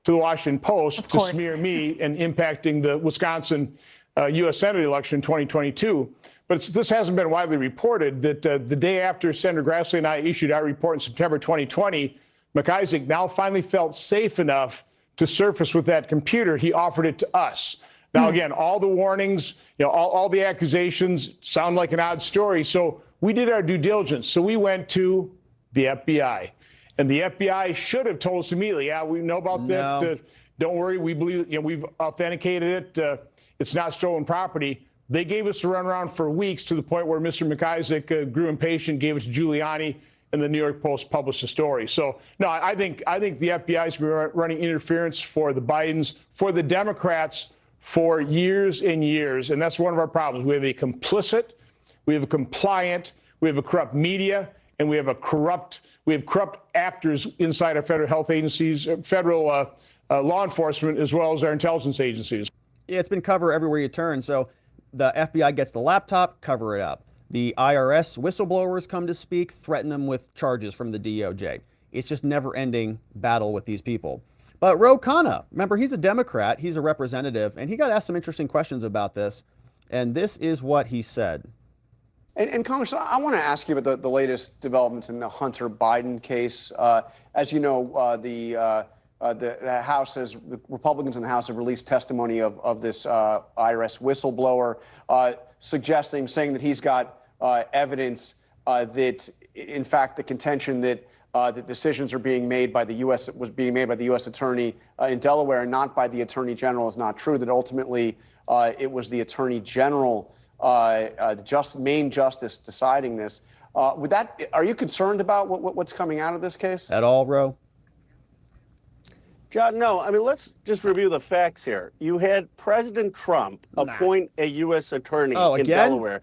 Speaker 13: to the Washington Post to smear me and impacting the Wisconsin U.S. Senate election in 2022. But this hasn't been widely reported that the day after Senator Grassley and I issued our report in September 2020, McIsaac now finally felt safe enough to surface with that computer. He offered it to us. Now, again, all the warnings, all the accusations sound like an odd story. So we did our due diligence. So we went to the FBI. And the FBI should have told us immediately, yeah, we know about that. Don't worry, we believe, we've authenticated it. It's not stolen property. They gave us a runaround for weeks to the point where Mr. McIsaac grew impatient, gave it to Giuliani, and the New York Post published the story. So, no, I think the FBI's been running interference for the Bidens, for the Democrats for years and years. And that's one of our problems. We have a complicit, we have a compliant, we have a corrupt media, and we have corrupt actors inside our federal health agencies, federal law enforcement, as well as our intelligence agencies.
Speaker 1: Yeah, it's been covered everywhere you turn. So the FBI gets the laptop, cover it up. The IRS whistleblowers come to speak, threaten them with charges from the DOJ. It's just never-ending battle with these people. But Khanna, remember, he's a Democrat, he's a representative, and he got asked some interesting questions about this, and this is what he said.
Speaker 14: And Congressman, I want to ask you about the latest developments in the Hunter Biden case. As you know, the House has, Republicans in the House have released testimony of this IRS whistleblower, saying that he's got evidence that, in fact, the contention that the decisions are being made by the U.S. was being made by the U.S. attorney in Delaware and not by the attorney general is not true. That ultimately it was the attorney general, the main justice, deciding this. Are you concerned about what's coming out of this case
Speaker 1: at all, Ro?
Speaker 15: John, no. I mean, let's just review the facts here. You had President Trump appoint a U.S. attorney in Delaware,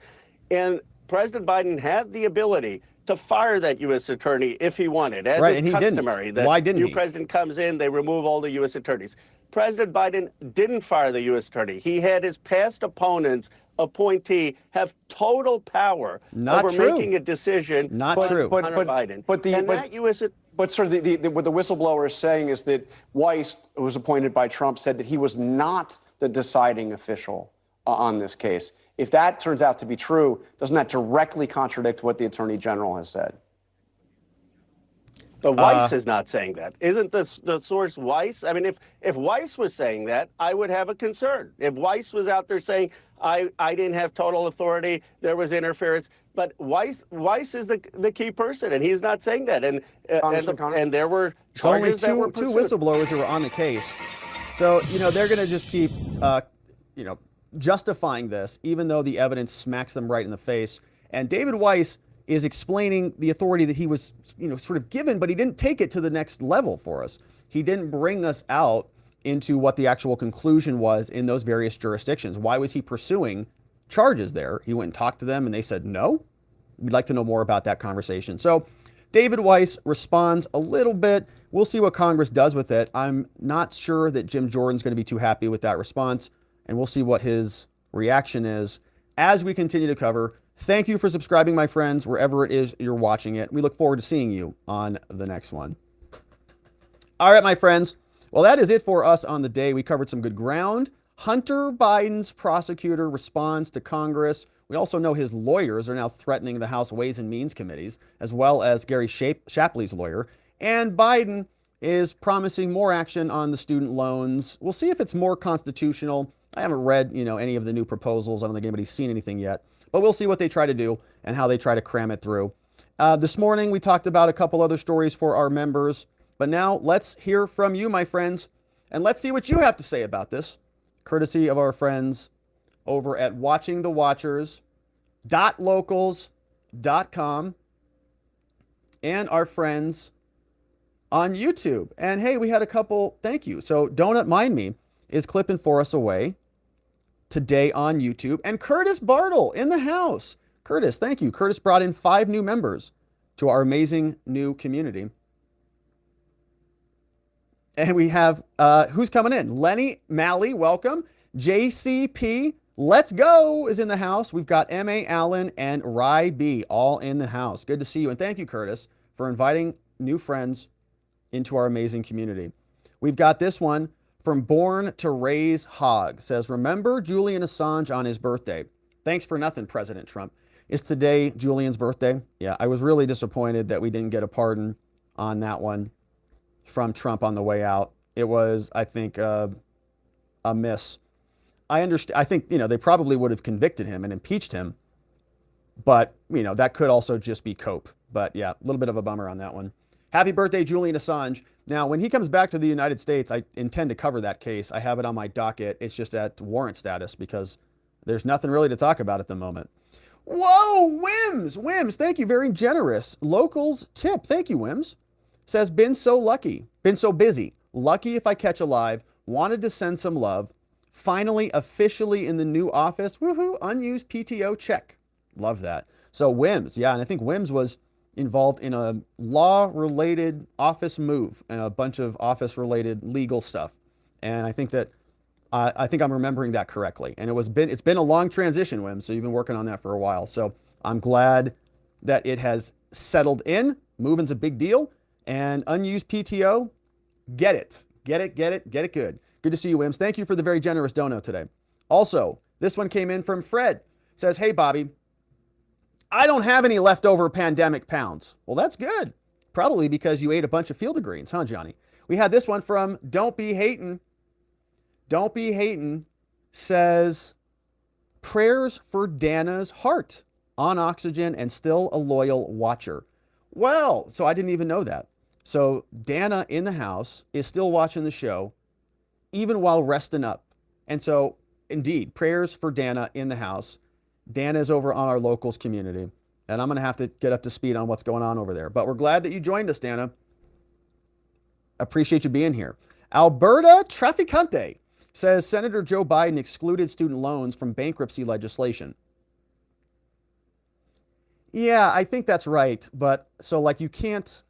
Speaker 15: and President Biden had the ability to fire that U.S. attorney if he wanted, as is customary.
Speaker 1: Why didn't
Speaker 15: he?
Speaker 1: New
Speaker 15: president comes in, they remove all the U.S. attorneys. President Biden didn't fire the U.S. attorney. He had his past opponent's appointee have total power over making a decision on Hunter Biden.
Speaker 14: But sir, what the whistleblower is saying is that Weiss, who was appointed by Trump, said that he was not the deciding official on this case. If that turns out to be true, doesn't that directly contradict what the Attorney General has said?
Speaker 15: But Weiss is not saying that. Isn't the source Weiss? I mean, if Weiss was saying that, I would have a concern. If Weiss was out there saying, I didn't have total authority, there was interference. But Weiss is the key person, and he's not saying that. And there were charges that were pursued.
Speaker 1: Two whistleblowers who were on the case. So, they're going to just keep, justifying this, even though the evidence smacks them right in the face. And David Weiss is explaining the authority that he was, sort of given, but he didn't take it to the next level for us. He didn't bring us out into what the actual conclusion was in those various jurisdictions. Why was he pursuing charges there? He went and talked to them and they said no. We'd like to know more about that conversation. So David Weiss responds a little bit. We'll see what Congress does with it. I'm not sure that Jim Jordan's going to be too happy with that response, and we'll see what his reaction is as we continue to cover. Thank you for subscribing, my friends, wherever it is you're watching it. We look forward to seeing you on the next one. All right, my friends. Well, that is it for us on the day. We covered some good ground. Hunter Biden's prosecutor responds to Congress. We also know his lawyers are now threatening the House Ways and Means committees, as well as Gary Shapley's lawyer. And Biden is promising more action on the student loans. We'll see if it's more constitutional. I haven't read, any of the new proposals. I don't think anybody's seen anything yet. But we'll see what they try to do and how they try to cram it through. This morning, we talked about a couple other stories for our members. But now let's hear from you, my friends, and let's see what you have to say about this, courtesy of our friends over at watchingthewatchers.locals.com and our friends on YouTube. And hey, we had a couple, thank you. So Donut Mind Me is clipping for us away today on YouTube. And Curtis Bartle in the house. Curtis, thank you. Curtis brought in 5 new members to our amazing new community. And we have, who's coming in? Lenny Malley, welcome. JCP, let's go, is in the house. We've got M.A. Allen and Rye B all in the house. Good to see you. And thank you, Curtis, for inviting new friends into our amazing community. We've got this one from Born to Raise Hog. Says, remember Julian Assange on his birthday. Thanks for nothing, President Trump. Is today Julian's birthday? Yeah, I was really disappointed that we didn't get a pardon on that one from Trump on the way out. It was, I think, a miss. I understand. I think, they probably would have convicted him and impeached him, but, that could also just be cope. But yeah, a little bit of a bummer on that one. Happy birthday, Julian Assange. Now, when he comes back to the United States, I intend to cover that case. I have it on my docket. It's just at warrant status because there's nothing really to talk about at the moment. Whoa, Wims, thank you, very generous. Locals tip, thank you, Wims. Says, been so busy. Lucky if I catch a live. Wanted to send some love. Finally, officially in the new office. Woohoo, unused PTO check. Love that. So Wims, yeah, and I think Wims was involved in a law-related office move and a bunch of office-related legal stuff. And I think that I think I'm remembering that correctly. And it's been a long transition, Wims. So you've been working on that for a while. So I'm glad that it has settled in. Moving's a big deal. And unused PTO, get it good. Good to see you, Wims. Thank you for the very generous dono today. Also, this one came in from Fred. Says, hey, Bobby, I don't have any leftover pandemic pounds. Well, that's good. Probably because you ate a bunch of Field of Greens, huh, Johnny? We had this one from Don't Be Hatin'. Don't Be Hatin' says, prayers for Dana's heart, on oxygen and still a loyal watcher. Well, so I didn't even know that. So Dana in the house is still watching the show, even while resting up. And so, indeed, prayers for Dana in the house. Dana is over on our locals community, and I'm going to have to get up to speed on what's going on over there. But we're glad that you joined us, Dana. Appreciate you being here. Alberta Traficante says Senator Joe Biden excluded student loans from bankruptcy legislation. Yeah, I think that's right. But so like you can't,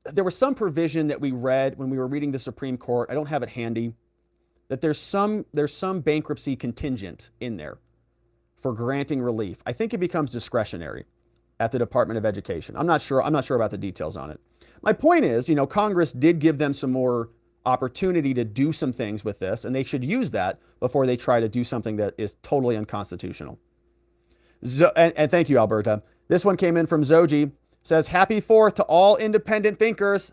Speaker 1: there was some provision that we read when we were reading the Supreme Court. I don't have it handy. That there's some bankruptcy contingent in there for granting relief. I think it becomes discretionary at the Department of Education. I'm not sure about the details on it. My point is, you know, Congress did give them some more opportunity to do some things with this, and they should use that before they try to do something that is totally unconstitutional. And thank you, Alberta. This one came in from Zoji. Says, happy 4th to all independent thinkers.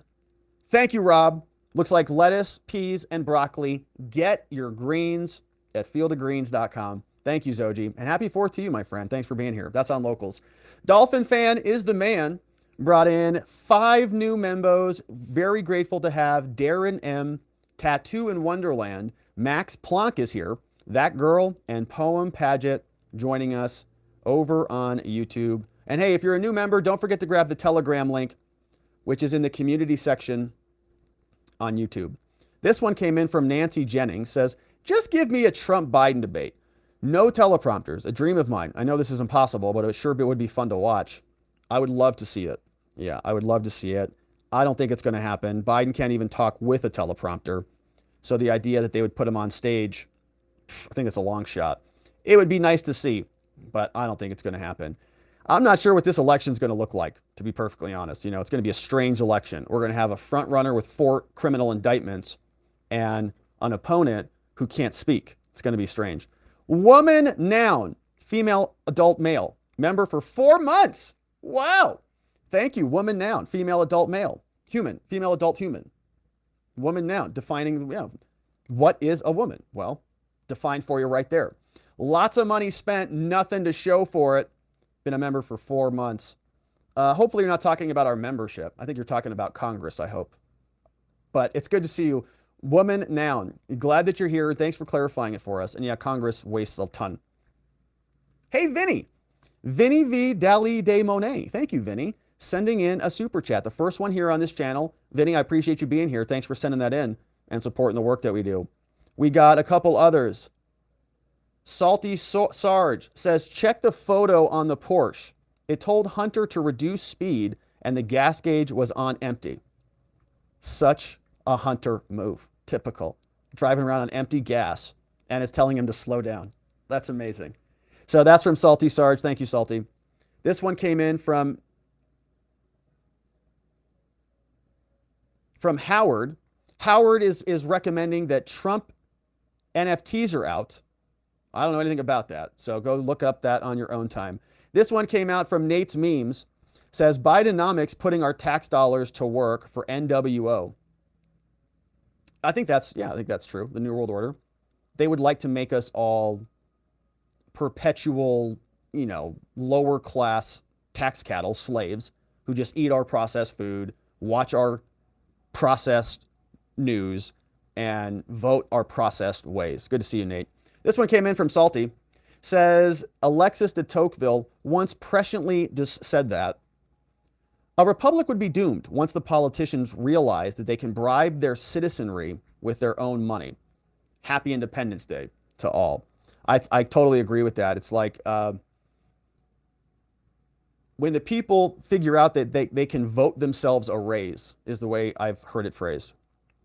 Speaker 1: Thank you, Rob. Looks like lettuce, peas, and broccoli. Get your greens at fieldofgreens.com. Thank you, Zoji. And happy 4th to you, my friend. Thanks for being here. That's on Locals. Dolphin Fan is the man. Brought in 5 new members. Very grateful to have Darren M., Tattoo in Wonderland. Max Planck is here. That Girl and Poem Paget joining us over on YouTube. And hey, if you're a new member, don't forget to grab the Telegram link, which is in the community section on YouTube. This one came in from Nancy Jennings. Says, just give me a Trump-Biden debate. No teleprompters, a dream of mine. I know this is impossible, but it would be fun to watch. I would love to see it. Yeah, I would love to see it. I don't think it's going to happen. Biden can't even talk with a teleprompter. So the idea that they would put him on stage, I think it's a long shot. It would be nice to see, but I don't think it's going to happen. I'm not sure what this election is going to look like, to be perfectly honest. You know, it's going to be a strange election. We're going to have a front runner with 4 criminal indictments and an opponent who can't speak. It's going to be strange. Woman, noun, female, adult, male. Member for 4 months. Wow. Thank you. Woman, noun, female, adult, male. Human, female, adult, human. Woman, noun, defining, you know, what is a woman? Well, defined for you right there. Lots of money spent, nothing to show for it. Been a member for 4 months. Hopefully you're not talking about our membership. I think you're talking about Congress, I hope. But it's good to see you. Woman, noun. Glad that you're here. Thanks for clarifying it for us. And yeah, Congress wastes a ton. Hey, Vinny. Vinny V. Dali de Monet. Thank you, Vinny. Sending in a super chat. The first one here on this channel. Vinny, I appreciate you being here. Thanks for sending that in and supporting the work that we do. We got a couple others. Salty Sarge says, check the photo on the Porsche. It told Hunter to reduce speed and the gas gauge was on empty. Such a Hunter move. Typical. Driving around on empty gas and it's telling him to slow down. That's amazing. So that's from Salty Sarge. Thank you, Salty. This one came in from Howard. Howard is recommending that Trump NFTs are out. I don't know anything about that, so go look up that on your own time. This one came out from Nate's Memes. Says, Bidenomics putting our tax dollars to work for NWO. I think that's true. The New World Order. They would like to make us all perpetual, you know, lower class tax cattle, slaves, who just eat our processed food, watch our processed news, and vote our processed ways. Good to see you, Nate. This one came in from Salty. Says, Alexis de Tocqueville once presciently just said that a republic would be doomed once the politicians realize that they can bribe their citizenry with their own money. Happy Independence Day to all. I totally agree with that. It's like when the people figure out that they can vote themselves a raise, is the way I've heard it phrased.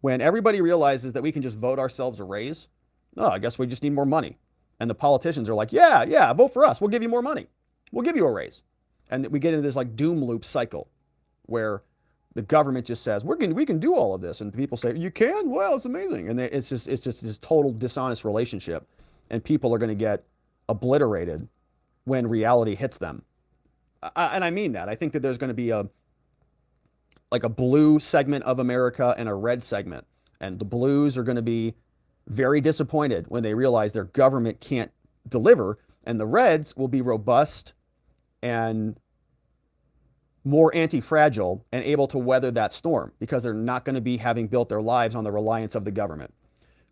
Speaker 1: When everybody realizes that we can just vote ourselves a raise, oh, I guess we just need more money. And the politicians are like, yeah, vote for us. We'll give you more money. We'll give you a raise. And we get into this like doom loop cycle where the government just says, we can do all of this. And people say, you can? Well, it's amazing. And it's just this total dishonest relationship. And people are going to get obliterated when reality hits them. And I mean that. I think that there's going to be a blue segment of America and a red segment. And the blues are going to be very disappointed when they realize their government can't deliver, and the reds will be robust and more anti-fragile and able to weather that storm because they're not going to be having built their lives on the reliance of the government.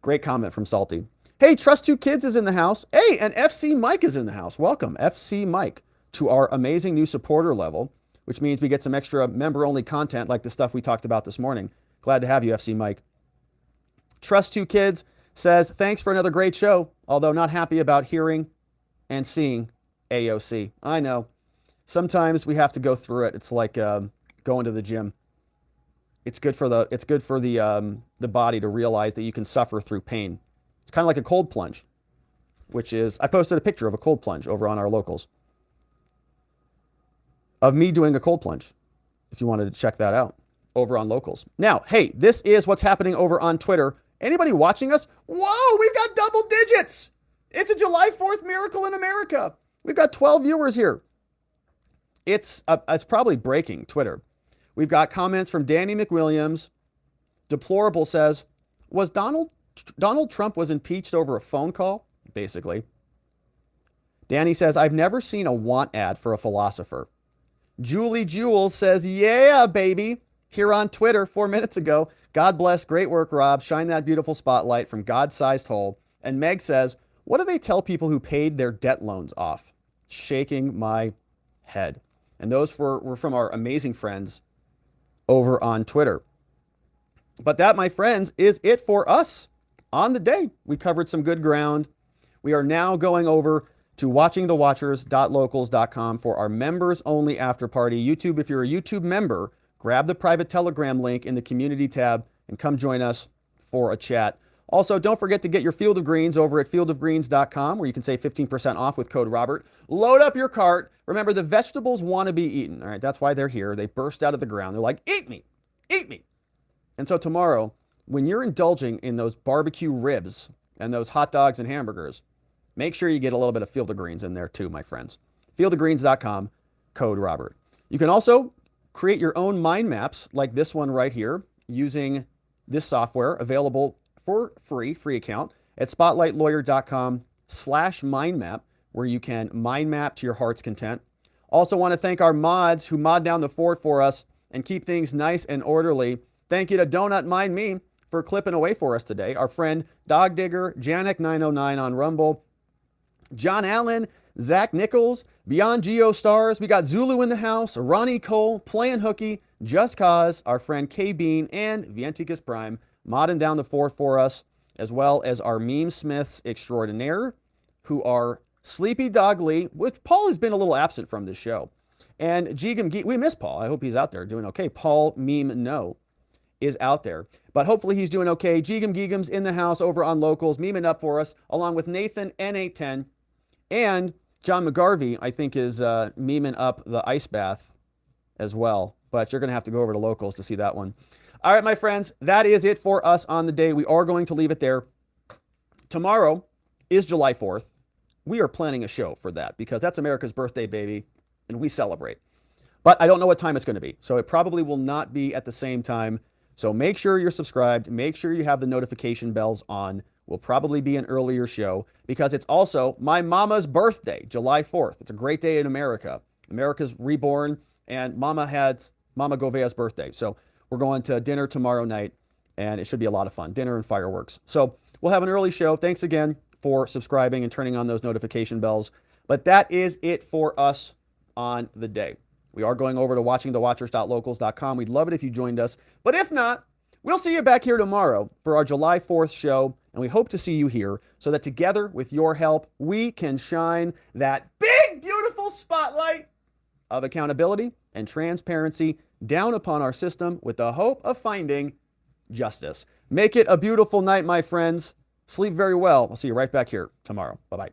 Speaker 1: Great comment from Salty. Hey, Trust 2 Kids is in the house. Hey, and FC Mike is in the house. Welcome, FC Mike, to our amazing new supporter level, which means we get some extra member-only content like the stuff we talked about this morning. Glad to have you, FC Mike. Trust Two Kids says, thanks for another great show, although not happy about hearing and seeing AOC. I know. Sometimes we have to go through it. It's like going to the gym. It's good for the body to realize that you can suffer through pain. It's kind of like a cold plunge, which is, I posted a picture of a cold plunge over on our locals of me doing a cold plunge, if you wanted to check that out over on locals. Now, hey, this is what's happening over on Twitter. Anybody watching us? Whoa, we've got double digits. It's a July 4th miracle in America. We've got 12 viewers here. It's probably breaking Twitter. We've got comments from Danny McWilliams. Deplorable says, was Donald Trump was impeached over a phone call? Basically. Danny says, I've never seen a want ad for a philosopher. Julie Jewels says, yeah, baby. Here on Twitter 4 minutes ago. God bless. Great work, Rob. Shine that beautiful spotlight from God-sized hole. And Meg says, what do they tell people who paid their debt loans off? Shaking my head. And those were from our amazing friends over on Twitter. But that, my friends, is it for us on the day. We covered some good ground. We are now going over to watchingthewatchers.locals.com for our members only after party. YouTube, if you're a YouTube member, grab the private Telegram link in the community tab and come join us for a chat. Also, don't forget to get your Field of Greens over at fieldofgreens.com, where you can save 15% off with code Robert. Load up your cart. Remember, the vegetables want to be eaten. All right, that's why they're here. They burst out of the ground. They're like, eat me, eat me. And so tomorrow, when you're indulging in those barbecue ribs and those hot dogs and hamburgers, make sure you get a little bit of Field of Greens in there too, my friends. Fieldofgreens.com, code Robert. You can also create your own mind maps like this one right here using this software available for free account at spotlightlawyer.com/mindmap, where you can mind map to your heart's content. Also want to thank our mods who mod down the fort for us and keep things nice and orderly. Thank you to Donut Mind Me for clipping away for us today. Our friend Dog Digger, Janek909 on Rumble, John Allen, Zach Nichols, Beyond Geo Stars. We got Zulu in the house, Ronnie Cole, Playing Hooky, Just Cause, our friend K Bean, and Vienticus Prime modding down the fort for us, as well as our meme smiths extraordinaire, who are Sleepy Dog Lee, which Paul has been a little absent from this show. And Geegum, we miss Paul. I hope he's out there doing okay. Paul Meme No is out there, but hopefully he's doing okay. Geegum Geegum's in the house over on locals, memeing up for us, along with Nathan N810, and John McGarvey, I think, is memeing up the ice bath as well, but you're going to have to go over to locals to see that one. All right, my friends, that is it for us on the day. We are going to leave it there. Tomorrow is July 4th. We are planning a show for that because that's America's birthday, baby, and we celebrate. But I don't know what time it's going to be, so it probably will not be at the same time. So make sure you're subscribed. Make sure you have the notification bells on. Will probably be an earlier show because it's also my mama's birthday, July 4th. It's a great day in America. America's reborn, and Mama Govea's birthday. So we're going to dinner tomorrow night, and it should be a lot of fun. Dinner and fireworks. So we'll have an early show. Thanks again for subscribing and turning on those notification bells. But that is it for us on the day. We are going over to watchingthewatchers.locals.com. We'd love it if you joined us. But if not, we'll see you back here tomorrow for our July 4th show. And we hope to see you here so that together, with your help, we can shine that big, beautiful spotlight of accountability and transparency down upon our system with the hope of finding justice. Make it a beautiful night, my friends. Sleep very well. I'll see you right back here tomorrow. Bye-bye.